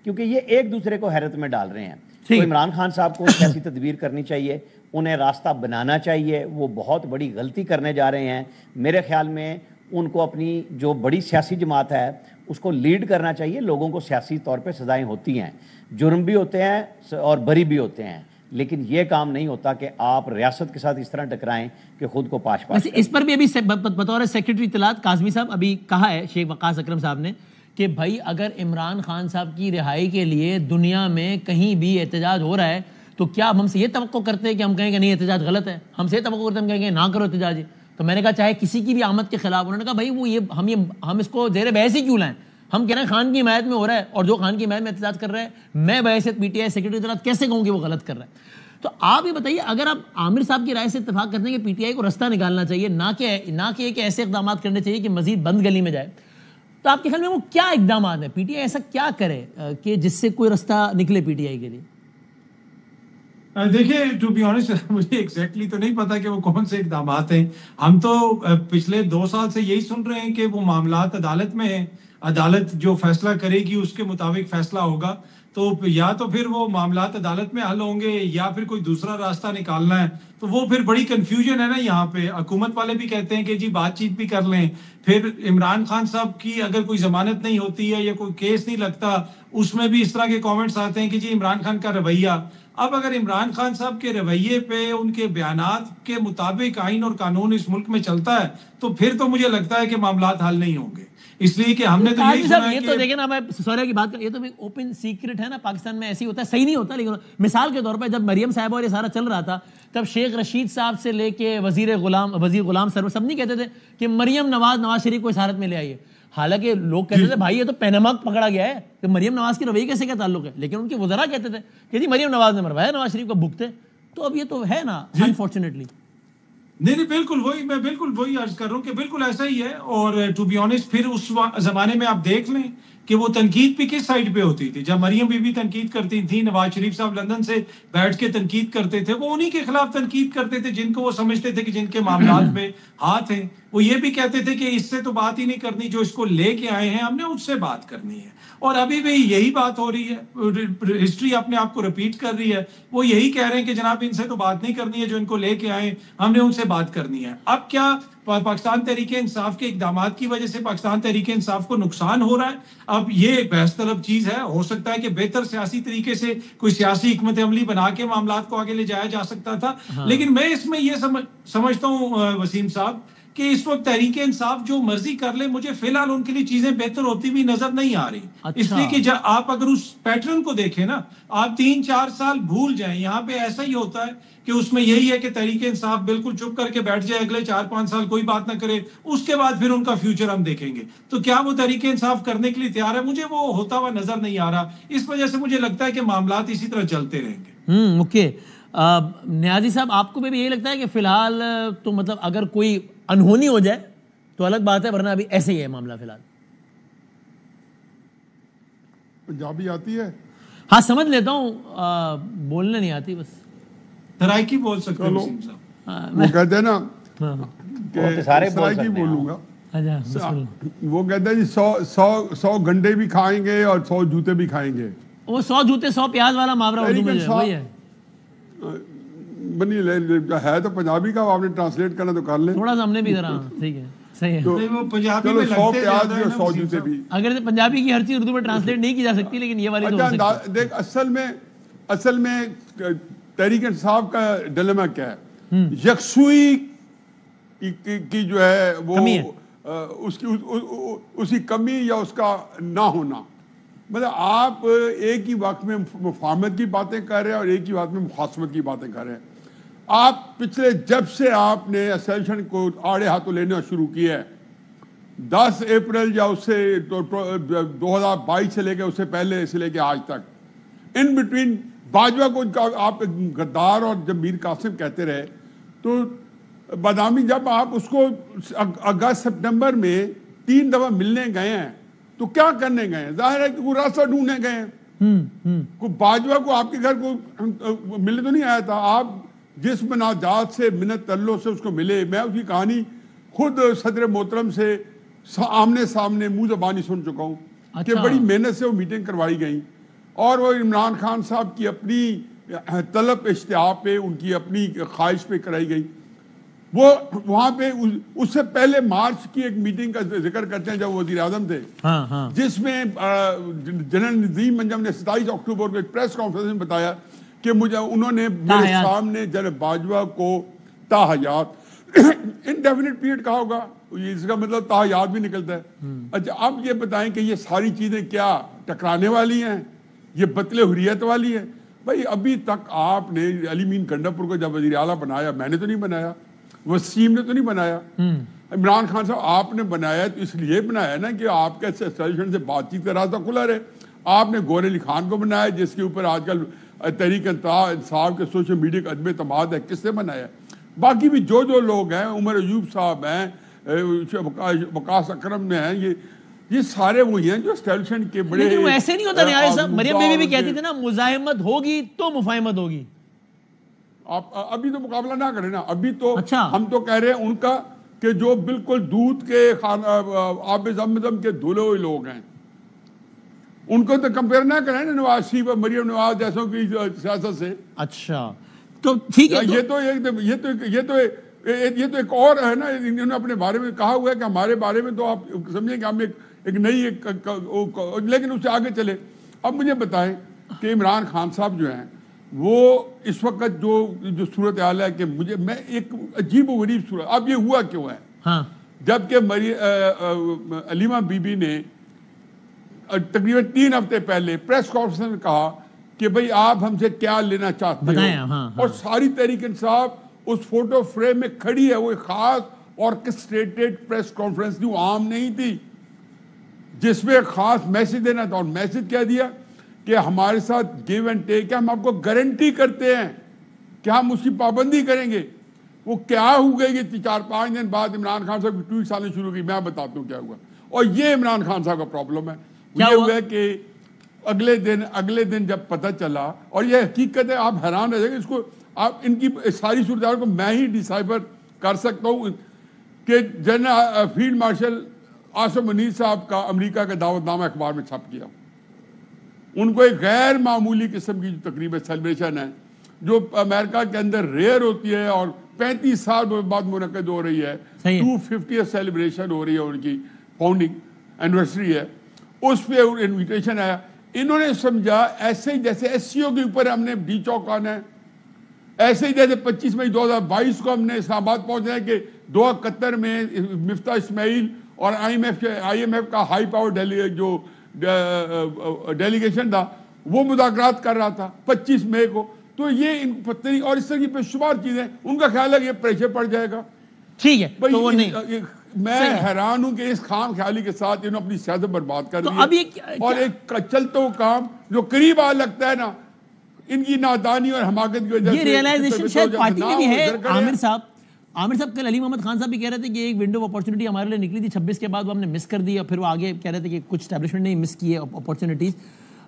کیونکہ یہ ایک دوسرے کو حیرت میں ڈال رہے ہیں. تو عمران خان صاحب کو کیسی تدبیر کرنی چاہیے, انہیں راستہ بنانا چاہیے. وہ بہت بڑی غلطی کرنے جا رہے ہیں میرے خیال میں. ان کو اپنی جو بڑی سیاسی جماعت ہے اس کو لیڈ کرنا چاہیے. لوگوں کو سیاسی طور پہ سزائیں ہوتی ہیں, جرم بھی ہوتے ہیں اور بری بھی ہوتے ہیں, لیکن یہ کام نہیں ہوتا کہ آپ ریاست کے ساتھ اس طرح ٹکرائیں کہ خود کو پاش پاش. اس پر بھی ابھی بطور سیکرٹری اطلاعات کاظمی صاحب ابھی کہا ہے شیخ وقاص اکرم صاحب نے کہ بھائی اگر عمران خان صاحب کی رہائی کے لیے دنیا میں کہیں بھی احتجاج ہو رہا ہے تو کیا ہم سے یہ توقع کرتے ہیں کہ ہم کہیں کہ نہیں احتجاج غلط ہے؟ ہم سے یہ توقع کرتے ہیں ہم کہیں کہ نہ کرو احتجاج. تو میں نے کہا چاہے کسی کی بھی آمد کے خلاف, انہوں نے کہا بھائی وہ ہم اس کو زیر بحث ہی کیوں لائیں؟ ہم کہہ رہے ہیں خان کی حمایت میں ہو رہا ہے, اور جو خان کی حمایت میں احتجاج کر رہا ہے میں بحیثیت پی ٹی آئی سیکرٹری اطلاعات کیسے کہوں کہ وہ غلط کر رہا ہے؟ تو آپ یہ بتائیے, اگر آپ عامر صاحب کی رائے سے اتفاق کرتے ہیں کہ پی ٹی آئی کو رستہ نکالنا چاہیے, نہ کہ ایسے اقدامات کرنے چاہیے کہ مزید بند گلی میں جائے, تو آپ کے خیال میں وہ کیا اقدامات ہیں؟ پی ٹی آئی ایسا کیا کرے کہ جس سے کوئی رستہ نکلے پی ٹی آئی کے لیے؟ دیکھیے, ٹو بی آنیسٹ مجھے ایگزیکٹلی تو نہیں پتا کہ وہ کون سے اقدامات ہیں. ہم تو پچھلے 2 سال سے یہی سن رہے ہیں کہ وہ معاملات عدالت میں ہیں, عدالت جو فیصلہ کرے گی اس کے مطابق فیصلہ ہوگا. تو یا تو پھر وہ معاملات عدالت میں حل ہوں گے یا پھر کوئی دوسرا راستہ نکالنا ہے. تو وہ پھر بڑی کنفیوژن ہے نا یہاں پہ. حکومت والے بھی کہتے ہیں کہ جی بات چیت بھی کر لیں, پھر عمران خان صاحب کی اگر کوئی ضمانت نہیں ہوتی ہے یا کوئی کیس نہیں لگتا, اس میں بھی اس طرح کے کامنٹس آتے ہیں کہ جی عمران خان کا رویہ. اب اگر عمران خان صاحب کے رویے پہ ان کے بیانات کے مطابق آئین اور قانون اس ملک میں چلتا ہے تو پھر تو مجھے لگتا ہے کہ معاملات حل نہیں ہوں گے، اس لیے کہ ہم نے تو یہی سنا ہے یہ تو دیکھیں نا، میں سوریا کی بات کر، یہ تو ایک اوپن سیکرٹ ہے نا پاکستان میں، ایسے ہی ہوتا ہے، صحیح نہیں ہوتا، لیکن مثال کے طور پہ جب مریم صاحبہ اور یہ سارا چل رہا تھا تب شیخ رشید صاحب سے لے کے وزیر غلام سرور سب نہیں کہتے تھے کہ مریم نواز شریف کو اسارت میں لے آئیے، حالانکہ لوگ کہتے تھے بھائی یہ تو پیناما پکڑا گیا ہے کہ مریم نواز کی رویے کیسے کیا تعلق ہے، لیکن ان کے وزراء کہتے تھے کہ جی مریم نواز نے مروایا نواز شریف کو بھگتے، تو اب یہ تو ہے نا انفارچونیٹلی۔ نہیں بالکل وہی، میں بالکل وہی عرض کر رہا ہوں کہ بالکل ایسا ہی ہے، اور ٹو بی آنیسٹ پھر اس زمانے میں آپ دیکھ لیں کہ وہ تنقید بھی کس سائڈ پہ ہوتی تھی، جب مریم بی بی تنقید کرتی تھی، نواز شریف صاحب لندن سے بیٹھ کے تنقید کرتے تھے، وہ انہی کے خلاف تنقید کرتے تھے جن کو وہ سمجھتے تھے کہ جن کے معاملات میں ہاتھ ہیں، وہ یہ بھی کہتے تھے کہ اس سے تو بات ہی نہیں کرنی، جو اس کو لے کے آئے ہیں ہم نے اس سے بات کرنی ہے، اور ابھی بھی یہی بات ہو رہی ہے، ہسٹری اپنے آپ کو ریپیٹ کر رہی ہے، وہ یہی کہہ رہے ہیں کہ جناب ان سے تو بات نہیں کرنی ہے، جو ان کو لے کے آئے ہم نے ان سے بات کرنی ہے۔ اب کیا پاکستان تحریک انصاف کے اقدامات کی وجہ سے پاکستان تحریک انصاف کو نقصان ہو رہا ہے؟ اب یہ بحث طلب چیز ہے، ہو سکتا ہے کہ بہتر سیاسی طریقے سے کوئی سیاسی حکمت عملی بنا کے معاملات کو آگے لے جایا جا سکتا تھا، لیکن میں اس میں یہ سمجھتا ہوں وسیم صاحب کہ اس وقت تحریک انصاف جو مرضی کر لے، مجھے فی الحال ان کے لیے چیزیں بہتر ہوتی بھی نظر نہیں آ رہی، اس لیے کہ آپ اگر اس پیٹرن کو دیکھیں نا، آپ 3-4 سال بھول جائیں، یہاں پہ ایسا ہی ہوتا ہے کہ اس میں یہی ہے کہ تحریک انصاف بالکل چپ کر کے بیٹھ جائے، اگلے 4-5 سال کوئی بات نہ کرے، اس کے بعد پھر ان کا فیوچر ہم دیکھیں گے، تو کیا وہ تحریک انصاف کرنے کے لیے تیار ہے؟ مجھے وہ ہوتا ہوا نظر نہیں آ رہا، اس وجہ سے مجھے لگتا ہے کہ معاملات اسی طرح چلتے رہیں گے۔ اوکے، نیازی صاحب آپ کو بھی یہی لگتا ہے کہ فی الحال تو مطلب اگر کوئی انہونی ہو جائے تو الگ بات ہے، ورنہ ابھی ایسے ہی ہے معاملہ فی الحال؟ پنجابی آتی ہے؟ ہاں سمجھ لیتا ہوں، بولنے نہیں آتی، بس سرائکی بول سکتے ہیں وسیم صاحب، وہ کہتے ہیں نا کہ سارے سرائکی بولوں گا، اچھا وہ کہتے ہیں جی 100 گنڈے بھی کھائیں گے اور 100 جوتے بھی کھائیں گے، وہ 100 جوتے 100 پیاز والا محاورہ اردو میں وہی ہے، بنی ہے تو پنجابی کا، آپ نے ٹرانسلیٹ کرنا تو کر لیں، تھوڑا سا ہم نے بھی ذرا ٹھیک ہے صحیح ہے، چلو 100 پیاز بھی اور 100 جوتے بھی، اگر پنجابی کی ہر چیز اردو میں ٹرانسلیٹ نہیں کی جا سکتی، لیکن یہ والی تو ہو سکتی ہے۔ دیکھ اصل میں تحریک انصاف کا ڈیلیما کیا ہے، یکسوئی کی جو ہے وہ اس کی کمی یا اس کا نہ ہونا، مطلب آپ ایک ہی وقت میں مفاہمت کی باتیں کر رہے ہیں اور ایک ہی وقت میں مخاصمت کی باتیں کر رہے ہیں۔ آپ پچھلے جب سے آپ نے اسیشن کو آڑے ہاتھوں لینا شروع کیا ہے، 10 اپریل یا اس سے 2022 سے لے کے اس سے پہلے سے لے کے آج تک، ان بٹوین باجوہ کو آپ غدار اور جب میر قاسم کہتے رہے، تو بادامی جب آپ اس کو اگست سپٹمبر میں 3 دفعہ ملنے گئے ہیں تو کیا کرنے گئے ہیں؟ ظاہر ہے کہ کوئی راستہ ڈھونڈنے گئے ہیں، کوئی باجوہ کو آپ کے گھر کو ملنے تو نہیں آیا تھا، آپ جس مناجات سے منت تعلق سے اس کو ملے، میں اس کی کہانی خود صدر محترم سے آمنے سامنے منہ زبانی سن چکا ہوں کہ بڑی محنت سے وہ میٹنگ کروائی گئی، اور وہ عمران خان صاحب کی اپنی طلب اشتہا پہ، ان کی اپنی خواہش پہ کرائی گئی۔ وہ وہاں پہ اس سے پہلے مارچ کی ایک میٹنگ کا ذکر کرتے ہیں جب وہ وزیر اعظم تھے، جس میں جنرل نظیم انجم نے 27 اکتوبر کو ایک پریس کانفرنس میں بتایا کہ انہوں نے میرے سامنے جنرل باجوہ کو تاحیات انڈیفینٹ پیریڈ کہا ہوگا، اس کا مطلب تاحیات بھی نکلتا ہے۔ اچھا اب یہ بتائیں کہ یہ ساری چیزیں کیا ٹکرانے والی ہیں، یہ بطل حریت والی ہے؟ بھائی ابھی تک آپ نے علی مین گنڈاپور کو جب وزیر اعلیٰ بنایا، میں نے تو نہیں بنایا، وسیم نے تو نہیں بنایا، عمران خان صاحب آپ نے بنایا، تو اس لیے بنایا نا کہ آپ کے سیشن سے بات چیت کا راستہ کھلا رہے۔ آپ نے گور علی خان کو بنایا جس کے اوپر آج کل تحریک انصاف کے سوشل میڈیا کا عدم اعتماد ہے، کس نے بنایا؟ باقی بھی جو لوگ ہیں، عمر ایوب صاحب ہیں، وقاص اکرم نے ہیں، یہ سارے وہی ہیں جو اسٹیبلشمنٹ کے بڑے، لیکن وہ ایسے نہیں ہوتا نیازی صاحب، مریم بی بی بھی کہتی تھی نا مزاحمت ہوگی تو مفاہمت ہوگی۔ آپ ابھی تو مقابلہ نہ کریں نا، ابھی تو ہم تو کہہ رہے ہیں ان کا کہ جو بالکل دودھ کے آب زمزم کے دھلے ہوئے لوگ ہیں، ان کو تو کمپیئر نہ کریں نا نواز شریف اور مریم نواز جیسوں کی سیاست سے۔ اچھا تو ٹھیک ہے، یہ تو ایک اور ہے نا، انہوں نے اپنے بارے میں کہا ہوا ہے کہ ہمارے بارے میں تو آپ سمجھیں کہ ہم ایک نئی، لیکن اس سے آگے چلے۔ اب مجھے بتائیں کہ عمران خان صاحب جو ہیں وہ اس وقت جو صورت حال ہے کہ میں ایک عجیب و غریب صورت. اب یہ ہوا کیوں ہے؟ ہاں جبکہ علیمہ بی بی نے تقریباً 3 ہفتے پہلے پریس کانفرنس میں کہا کہ بھئی آپ ہم سے کیا لینا چاہتے ہو، اور ساری تحریک انصاف اس فوٹو فریم میں کھڑی ہے. وہ ایک خاص آرکسٹریٹڈ پریس کانفرنس تھی، وہ عام نہیں تھی، جس میں ایک خاص میسج دینا تھا. اور میسج کیا دیا کہ ہمارے ساتھ گیو اینڈ ٹیک ہے، ہم آپ کو گارنٹی کرتے ہیں کہ ہم اس کی پابندی کریں گے. وہ کیا ہو گئی کہ 4-5 دن بعد عمران خان صاحب کی ٹویٹس آنے شروع کی. میں بتاتا ہوں کیا ہوا. اور یہ عمران خان صاحب کا پرابلم ہے. یہ ہوا ہے کہ اگلے دن جب پتہ چلا، اور یہ حقیقت ہے، آپ حیران رہ جائیں گے، اس کو آپ ان کی ساری صورتحال کو میں ہی ڈیسائفر کر سکتا ہوں کہ general field marshal Asim Munir صاحب کا امریکہ کا دعوت نامہ اخبار میں چھپ گیا. ان کو ایک غیر معمولی قسم کی جو تقریب سیلیبریشن ہے، جو امریکہ کے اندر ریئر ہوتی ہے اور 35 سال بعد منعقد ہو رہی ہے، 250 سیلیبریشن ہو رہی ہے، ان کی فاؤنڈنگ اینیورسری ہے، اس پہ انویٹیشن آیا. انہوں نے سمجھا ایسے ہی جیسے ایس سی او کے اوپر ہم نے ڈی چوک آنا ہے، ایسے ہی جیسے 25 مئی 2022 کو ہم نے اسلام آباد پہنچنا ہے کہ دوحہ قطر میں مفتاح اسماعیل اور آئی ایم ایف کا ہائی پاور جو ڈیلیگیشن تھا وہ مذاکرات کر رہا تھا 25 مئی کو. تو یہ ان کو پتہ نہیں، اور اس طرح کی بے شمار چیزیں ان کا خیال ہے کہ یہ پریشر پڑ جائے گا. ٹھیک ہے، تو وہ نہیں، میں حیران ہوں کہ اس خام خیالی کے ساتھ انہوں اپنی سیاست برباد کر دی ہے. اور ایک چلتا ہوا کام جو قریب آ لگتا ہے نا، ان کی نادانی اور حماقت کی وجہ سے یہ ریئلائزیشن شاید پارٹی میں بھی ہے. عامر صاحب کل علی محمد خان صاحب بھی کہہ رہے تھے کہ ایک ونڈو آف اپارچونٹی ہمارے لیے نکلی تھی 26 کے بعد، وہ ہم نے مس کر دی، اور پھر وہ آگے کہہ رہے تھے کہ کچھ اسٹیبلشمنٹ نے مس کی ہے اپارچونٹیز.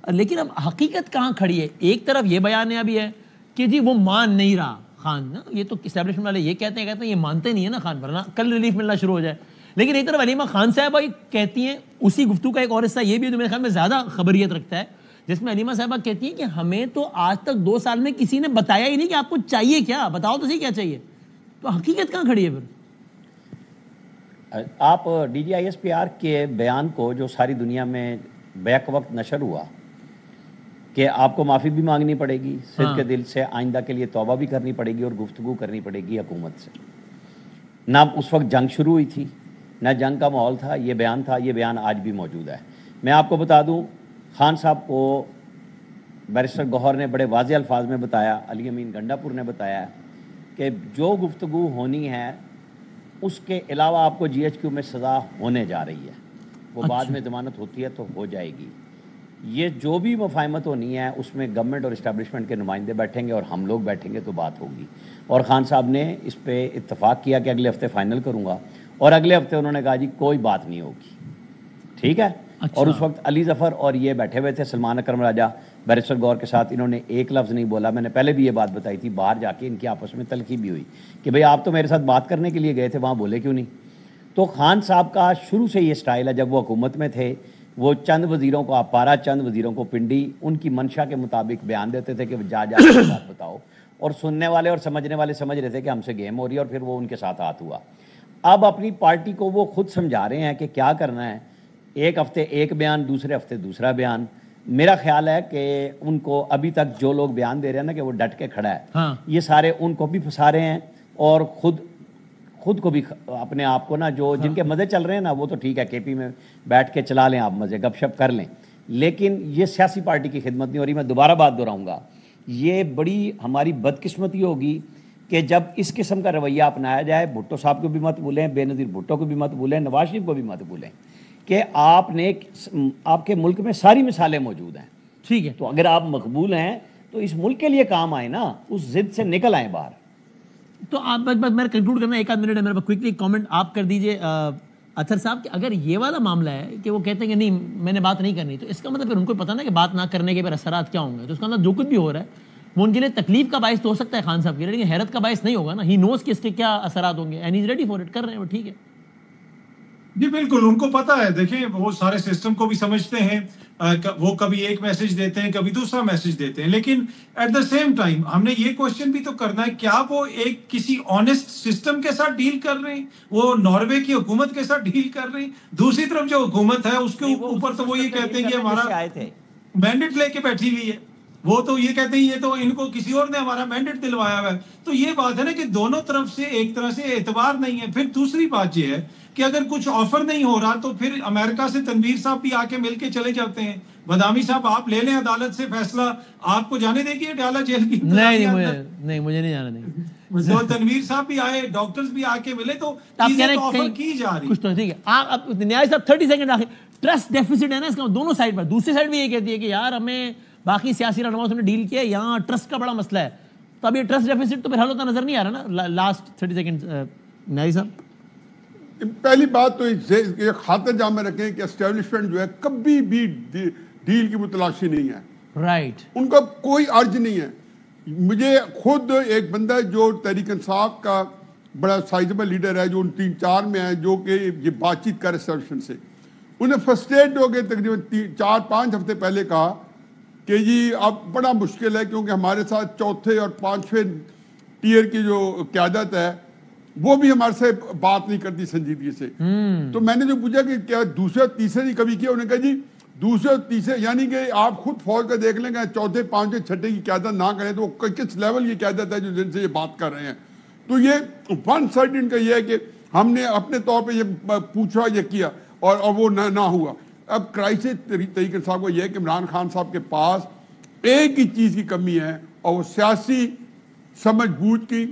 لیکن اب حقیقت کہاں کھڑی ہے؟ ایک طرف یہ بیان ہے ابھی ہے کہ جی وہ مان نہیں رہا خان نا، یہ تو اسٹیبلشمنٹ والے یہ کہتے ہیں یہ مانتے نہیں ہے نا خان، ورنہ کل ریلیف ملنا شروع ہو جائے. لیکن ایک طرف علیمہ خان صاحبہ کہتی ہیں، اسی گفتگو کا ایک اور حصہ یہ بھی ہے جو میرے خیال میں زیادہ خبریت رکھتا ہے، جس میں علیمہ صاحبہ کہتی ہیں کہ ہمیں تو آج تک 2 سال میں کسی نے بتایا ہی نہیں کہ آپ کو چاہیے کیا، بتاؤ تو صحیح کیا چاہیے. تو حقیقت کہاں کھڑی ہے پھر؟ آپ D G I S P R کے بیان کو جو ساری دنیا میں بیک وقت نشر ہوا کہ آپ کو معافی بھی مانگنی پڑے گی صدق کے دل سے، آئندہ کے لیے توبہ بھی کرنی پڑے گی اور گفتگو کرنی پڑے گی حکومت سے. نہ اس وقت جنگ شروع ہوئی تھی، نہ جنگ کا ماحول تھا، یہ بیان تھا. یہ بیان آج بھی موجود ہے. میں آپ کو بتا دوں، خان صاحب کو بیرسٹر گوہر نے بڑے واضح الفاظ میں بتایا، علی امین گنڈا پور نے بتایا کہ جو گفتگو ہونی ہے اس کے علاوہ آپ کو جی ایچ کیو میں سزا ہونے جا رہی ہے، وہ بعد میں ضمانت ہوتی ہے تو ہو جائے گی. یہ جو بھی مفاہمت ہونی ہے اس میں گورنمنٹ اور اسٹیبلشمنٹ کے نمائندے بیٹھیں گے اور ہم لوگ بیٹھیں گے تو بات ہوگی. اور خان صاحب نے اس پہ اتفاق کیا کہ اگلے ہفتے فائنل کروں گا، اور اگلے ہفتے انہوں نے کہا جی کوئی بات نہیں ہوگی. ٹھیک ہے. اور اس وقت علی ظفر اور یہ بیٹھے ہوئے تھے، سلمان اکرم راجہ بیرسٹر گور کے ساتھ. انہوں نے ایک لفظ نہیں بولا. میں نے پہلے بھی یہ بات بتائی تھی، باہر جا کے ان کی آپس میں تلخی بھی ہوئی کہ بھئی آپ تو میرے ساتھ بات کرنے کے لیے گئے تھے، وہاں بولے کیوں نہیں. تو خان صاحب کا شروع سے یہ سٹائل ہے، جب وہ حکومت میں تھے وہ چند وزیروں کو پارا، چند وزیروں کو پنڈی، ان کی منشا کے مطابق بیان دیتے تھے کہ جا کے بات بتاؤ، اور سننے والے اور سمجھنے والے سمجھ رہے تھے کہ ہم سے گیم ہو رہی ہے، اور پھر وہ ان کے ساتھ ہاتھ ہوا. اب اپنی پارٹی کو وہ خود سمجھا رہے ہیں کہ کیا کرنا ہے. ایک ہفتے ایک بیان، دوسرے ہفتے دوسرا بیان. میرا خیال ہے کہ ان کو ابھی تک جو لوگ بیان دے رہے ہیں نا کہ وہ ڈٹ کے کھڑا ہے، یہ سارے ان کو بھی پھنسا رہے ہیں اور خود کو بھی، اپنے آپ کو نا، جو جن کے مزے چل رہے ہیں نا وہ تو ٹھیک ہے، کے پی میں بیٹھ کے چلا لیں آپ مزے، گپ شپ کر لیں، لیکن یہ سیاسی پارٹی کی خدمت نہیں ہو رہی. میں دوبارہ بات دہراؤں گا، یہ بڑی ہماری بدقسمتی ہوگی کہ جب اس قسم کا رویہ اپنایا جائے. بھٹو صاحب کو بھی مت بھولیں، بے نظیر بھٹو کو بھی مت بھولیں، نواز شریف کو بھی مت بھولیں کہ آپ کے ملک میں ساری مثالیں موجود ہیں. ٹھیک ہے. تو اگر آپ مقبول ہیں تو اس ملک کے لیے کام آئے نا، اس ضد سے نکل آئیں باہر. تو آپ بس میں کنکلوڈ کرنا، 1 آدھ منٹ ہے میرے پاس، کوئکلی کامنٹ آپ کر دیجئے اطہر صاحب کہ اگر یہ والا معاملہ ہے کہ وہ کہتے ہیں کہ نہیں میں نے بات نہیں کرنی، تو اس کا مطلب پھر ان کو پتہ نا کہ بات نہ کرنے کے پھر اثرات کیا ہوں گے. تو اس کا مطلب جو کچھ بھی ہو رہا ہے وہ ان کے لیے تکلیف کا باعث تو ہو سکتا ہے خان صاحب کے لیے، لیکن حیرت کا باعث نہیں ہوگا نا. ہی نوز کہ اس کے کیا اثرات ہوں گے and he is ready for it, کر رہے ہیں وہ. ٹھیک ہے جی بالکل، ان کو پتا ہے. دیکھیں وہ سارے سسٹم کو بھی سمجھتے ہیں، وہ کبھی ایک میسج دیتے ہیں، کبھی دوسرا میسج دیتے ہیں، لیکن ایٹ دا سیم ٹائم ہم نے یہ کوشچن بھی تو کرنا ہے، کیا وہ ایک کسی آنےسٹ سسٹم کے ساتھ ڈیل کر رہے ہیں؟ وہ ناروے کی حکومت کے ساتھ ڈیل کر رہے ہیں. دوسری طرف جو حکومت ہے اس کے اوپر تو وہ یہ کہتے ہیں کہ ہمارا مینڈیٹ لے کے بیٹھی ہوئی ہے. وہ تو یہ کہتے ہیں یہ تو ان کو کسی اور نے ہمارا مینڈیٹ دلوایا ہوا ہے. تو یہ بات ہے نا کہ دونوں طرف سے ایک طرح سے اعتبار نہیں ہے. پھر دوسری بات یہ ہے کہ اگر کچھ آفر نہیں ہو رہا تو پھر امریکہ سے تنویر صاحب بھی آ کے مل کے چلے جاتے ہیں. بدامی صاحب آپ لے لیں عدالت سے فیصلہ, آپ کو جانے دے گی ڈالا جیل کی؟ نہیں مجھے نہیں جانا. نہیں تو تنویر صاحب بھی آئے, ڈاکٹرز بھی آ کے ملے, تو چیزیں تو آفر کی جا رہی. کچھ تو ٹھیک ہے. آپ نیاز صاحب 30 سیکنڈ آخر. ٹرسٹ ڈیفیسٹ ہے نا اس کا دونوں سائڈ پر. دوسری سائڈ بھی یہ کہتی ہے کہ یار ہمیں باقی سیاسی رہنماؤں سے ڈیل کیا, یہاں ٹرسٹ کا بڑا مسئلہ ہے. تو اب یہ ٹرسٹ ڈیفیسٹ تو پھر حل ہوتا نظر نہیں آ رہا نا. لاسٹ 30 سیکنڈ نیاز صاحب. پہلی بات تو یہ خاطر جہاں میں رکھیں کہ اسٹیبلشمنٹ جو ہے کبھی بھی ڈیل کی متلاشی نہیں ہے. رائٹ. ان کا کوئی عرض نہیں ہے. مجھے خود ایک بندہ جو تحریک انصاف کا بڑا سائزبل لیڈر ہے, جو ان 3-4 میں ہے, جو کہ یہ بات چیت کر اسٹیبلشمنٹ سے, انہیں فرسٹریٹ ہو گئے تقریباً 4-5 ہفتے پہلے کہا کہ جی اب بڑا مشکل ہے کیونکہ ہمارے ساتھ 4تھے اور 5ویں ٹیئر کی جو قیادت ہے وہ بھی ہمارے سے بات نہیں کرتی سنجیدگی سے. تو میں نے جو پوچھا کہ کیا دوسرے اور تیسرے نہیں کبھی کیا, انہوں نے کہا جی دوسرے اور تیسرے یعنی کہ آپ خود فوج کا دیکھ لیں گے 4تھے 5ویں 6ٹھے کی قیادت نہ کریں تو وہ کس لیول کی قیادت ہے جو جن سے یہ بات کر رہے ہیں. تو یہ ون سائڈ کا یہ ہے کہ ہم نے اپنے طور پہ یہ پوچھا, یہ کیا اور وہ نہ ہوا. اب کرائسس تحریک انصاف کو یہ ہے کہ عمران خان صاحب کے پاس ایک ہی چیز کی کمی ہے اور وہ سیاسی سمجھ بوجھ کی,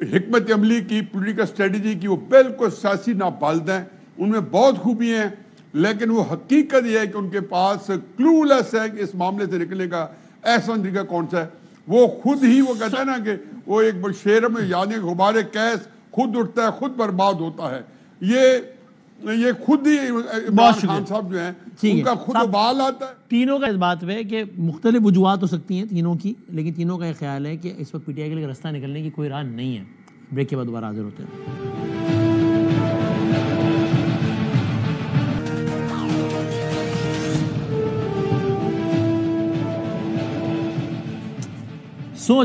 حکمت عملی کی, پولیٹیکل اسٹریٹجی کی. وہ بالکل سیاسی نابالد ہیں, ان میں بہت خوبی ہیں, لیکن وہ حقیقت یہ ہے کہ ان کے پاس کلو لیس ہے کہ اس معاملے سے نکلنے کا ایسا طریقہ کون سا ہے. وہ خود ہی وہ کہتا ہے نا کہ وہ ایک شعر میں یعنی غبار کیس خود اٹھتا ہے خود برباد ہوتا ہے. یہ خود ہی عمران خان صاحب جو ہیں ان کا خود ابال آتا ہے. تینوں کا اس بات پہ کہ مختلف وجوہات ہو سکتی ہیں تینوں کی, لیکن تینوں کا یہ خیال ہے کہ اس وقت پی ٹی آئی کے لیے راستہ نکلنے کی کوئی راہ نہیں ہے. بریک کے بعد دوبارہ حاضر ہوتے ہیں.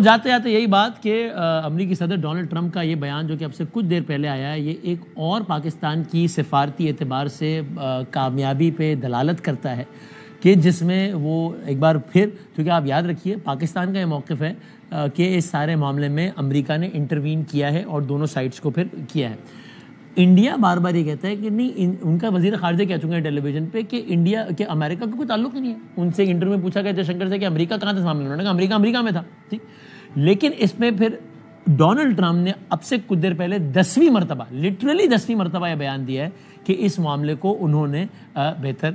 جاتے جاتے یہی بات کہ امریکی صدر ڈونلڈ ٹرمپ کا یہ بیان جو کہ اب سے کچھ دیر پہلے آیا ہے, یہ ایک اور پاکستان کی سفارتی اعتبار سے کامیابی پہ دلالت کرتا ہے کہ جس میں وہ ایک بار پھر, کیونکہ آپ یاد رکھیے پاکستان کا یہ موقف ہے کہ اس سارے معاملے میں امریکہ نے انٹروین کیا ہے اور دونوں سائڈس کو پھر کیا ہے. انڈیا بار بار یہ کہتا ہے کہ نہیں, ان کا وزیر خارجہ کہہ چکے ہیں ٹیلی ویژن پہ کہ انڈیا کہ امریکہ کا کوئی تعلق ہی نہیں ہے. ان سے انٹرویو میں پوچھا گیا جے شنکر سے کہ امریکہ کہاں تھا اس معاملے میں, انہوں نے کہا امریکہ میں تھا. ٹھیک, لیکن اس میں پھر ڈونلڈ ٹرمپ نے اب سے کچھ دیر پہلے 10ویں مرتبہ, لٹرلی 10ویں مرتبہ یہ بیان دیا ہے کہ اس معاملے کو انہوں نے بہتر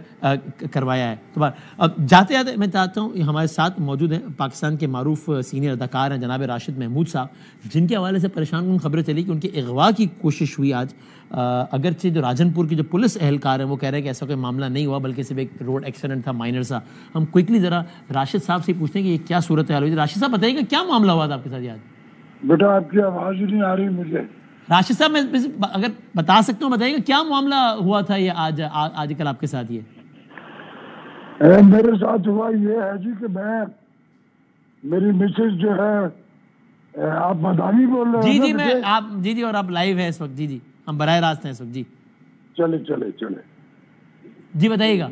کروایا ہے. تو اب جاتے جاتے میں چاہتا ہوں ہمارے ساتھ موجود ہیں پاکستان کے معروف سینئر اداکار ہیں جناب راشد محمود صاحب, جن کے حوالے سے پریشان کن خبریں چلی کہ ان کے اغوا کی کوشش ہوئی آج. اگرچہ جو راجن پور کی جو پولیس اہلکار ہیں وہ کہہ رہے ہیں کہ ایسا کوئی معاملہ نہیں ہوا بلکہ صرف ایک روڈ ایکسیڈنٹ تھا مائنر سا. ہم کوئکلی ذرا راشد صاحب سے پوچھتے ہیں کہ یہ کیا صورت حال ہوئی. راشد صاحب بتائیے گا کیا معاملہ ہوا تھا آپ کے ساتھ آج؟ بیٹا آپ کی آواز ہی نہیں آ رہی مجھے. راشد صاحب میں اگر بتا سکتا ہوں بتائیے گا کیا معاملہ ہوا تھا یہ آج کل آپ کے ساتھ؟ یہ میرے ساتھ ہوا یہ ہے جی کہ میری مسز جو ہے, آپ مدانی بول رہے ہیں؟ جی میں آپ جی اور آپ لائیو ہیں اس وقت. جی ہم براہ راست ہیں اس وقت. جی چلے جی بتائیے گا.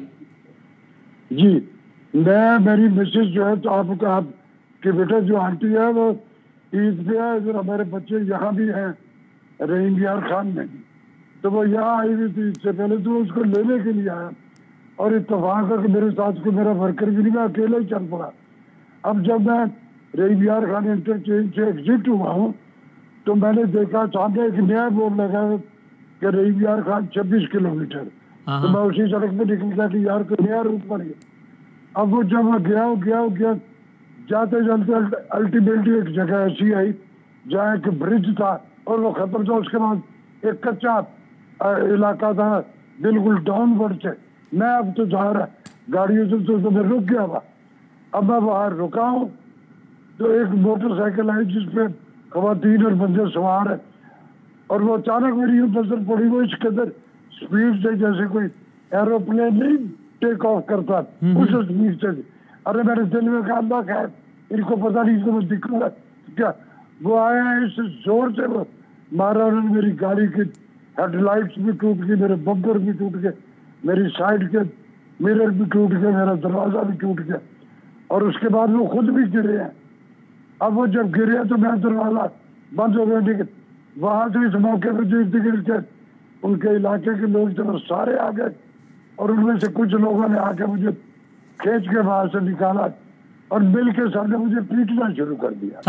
جی میری مسز جو ہے تو آپ کا آپ کے بیٹا جو آنٹی ہے وہ عید پہ ہے, ادھر ہمارے بچے یہاں بھی ہیں رحیم یار خان میں, تو وہ یہاں آئی ہوئی تھی. اس سے پہلے تو اس کو لینے کے لیے آیا اور اتفاق ہے کہ میرے ساتھ کو میرا ورکر بھی نہیں, میں اکیلا ہی چل پڑا. اب جب میں رحیم یار خان انٹرچینج سے ایگزٹ ہوا ہوں تو میں نے دیکھا سامنے ایک نیا بورڈ لگا کہ رحیم یار خان 26 کلومیٹر. تو میں اسی سڑک پہ نکل گیا کہ یار کو نیا روٹ پڑ گیا. اب وہ جب میں گیا جاتے جاتے الٹیمیٹلی ایک جگہ ایسی آئی جہاں ایک برج تھا اور وہ ختم تھا. اس کے بعد ایک کچا علاقہ تھا بالکل ڈاؤن ورڈ سے. میں اب تو ظاہر ہے گاڑیوں سے تو میں رک گیا تھا. اب میں باہر رکا ہوں تو ایک موٹر سائیکل آئی جس پہ خواتین اور بندے سوار ہیں, اور وہ اچانک میری نظر پڑی. وہ اس قدر اسپیڈ سے جیسے کوئی ایروپلین نہیں ٹیک آف کرتا اس اسپیڈ سے. ارے میرے دل میں کہا اللہ خیر ان کو پتا نہیں تو میں دکھوں گا کیا. وہ آیا اس زور سے وہ مارا, انہوں نے میری گاڑی کی ہیڈ لائٹس بھی ٹوٹ گئی, میرے بمپر بھی ٹوٹ گئے, میری سائڈ کے میرر بھی ٹوٹ گئے, میرا دروازہ بھی ٹوٹ گیا. اور اس کے بعد وہ خود بھی گرے ہیں. اب وہ جب گرے تو میں دروازہ بند ہو گیا. وہاں سے اس موقع پہ جو ارد گرد کے ان کے علاقے کے لوگ تھے وہ سارے آ گئے اور ان میں سے کچھ لوگوں نے آ کے مجھے کھینچ کے باہر سے نکالا اور مل کے سب نے مجھے پیٹنا شروع کر دیا.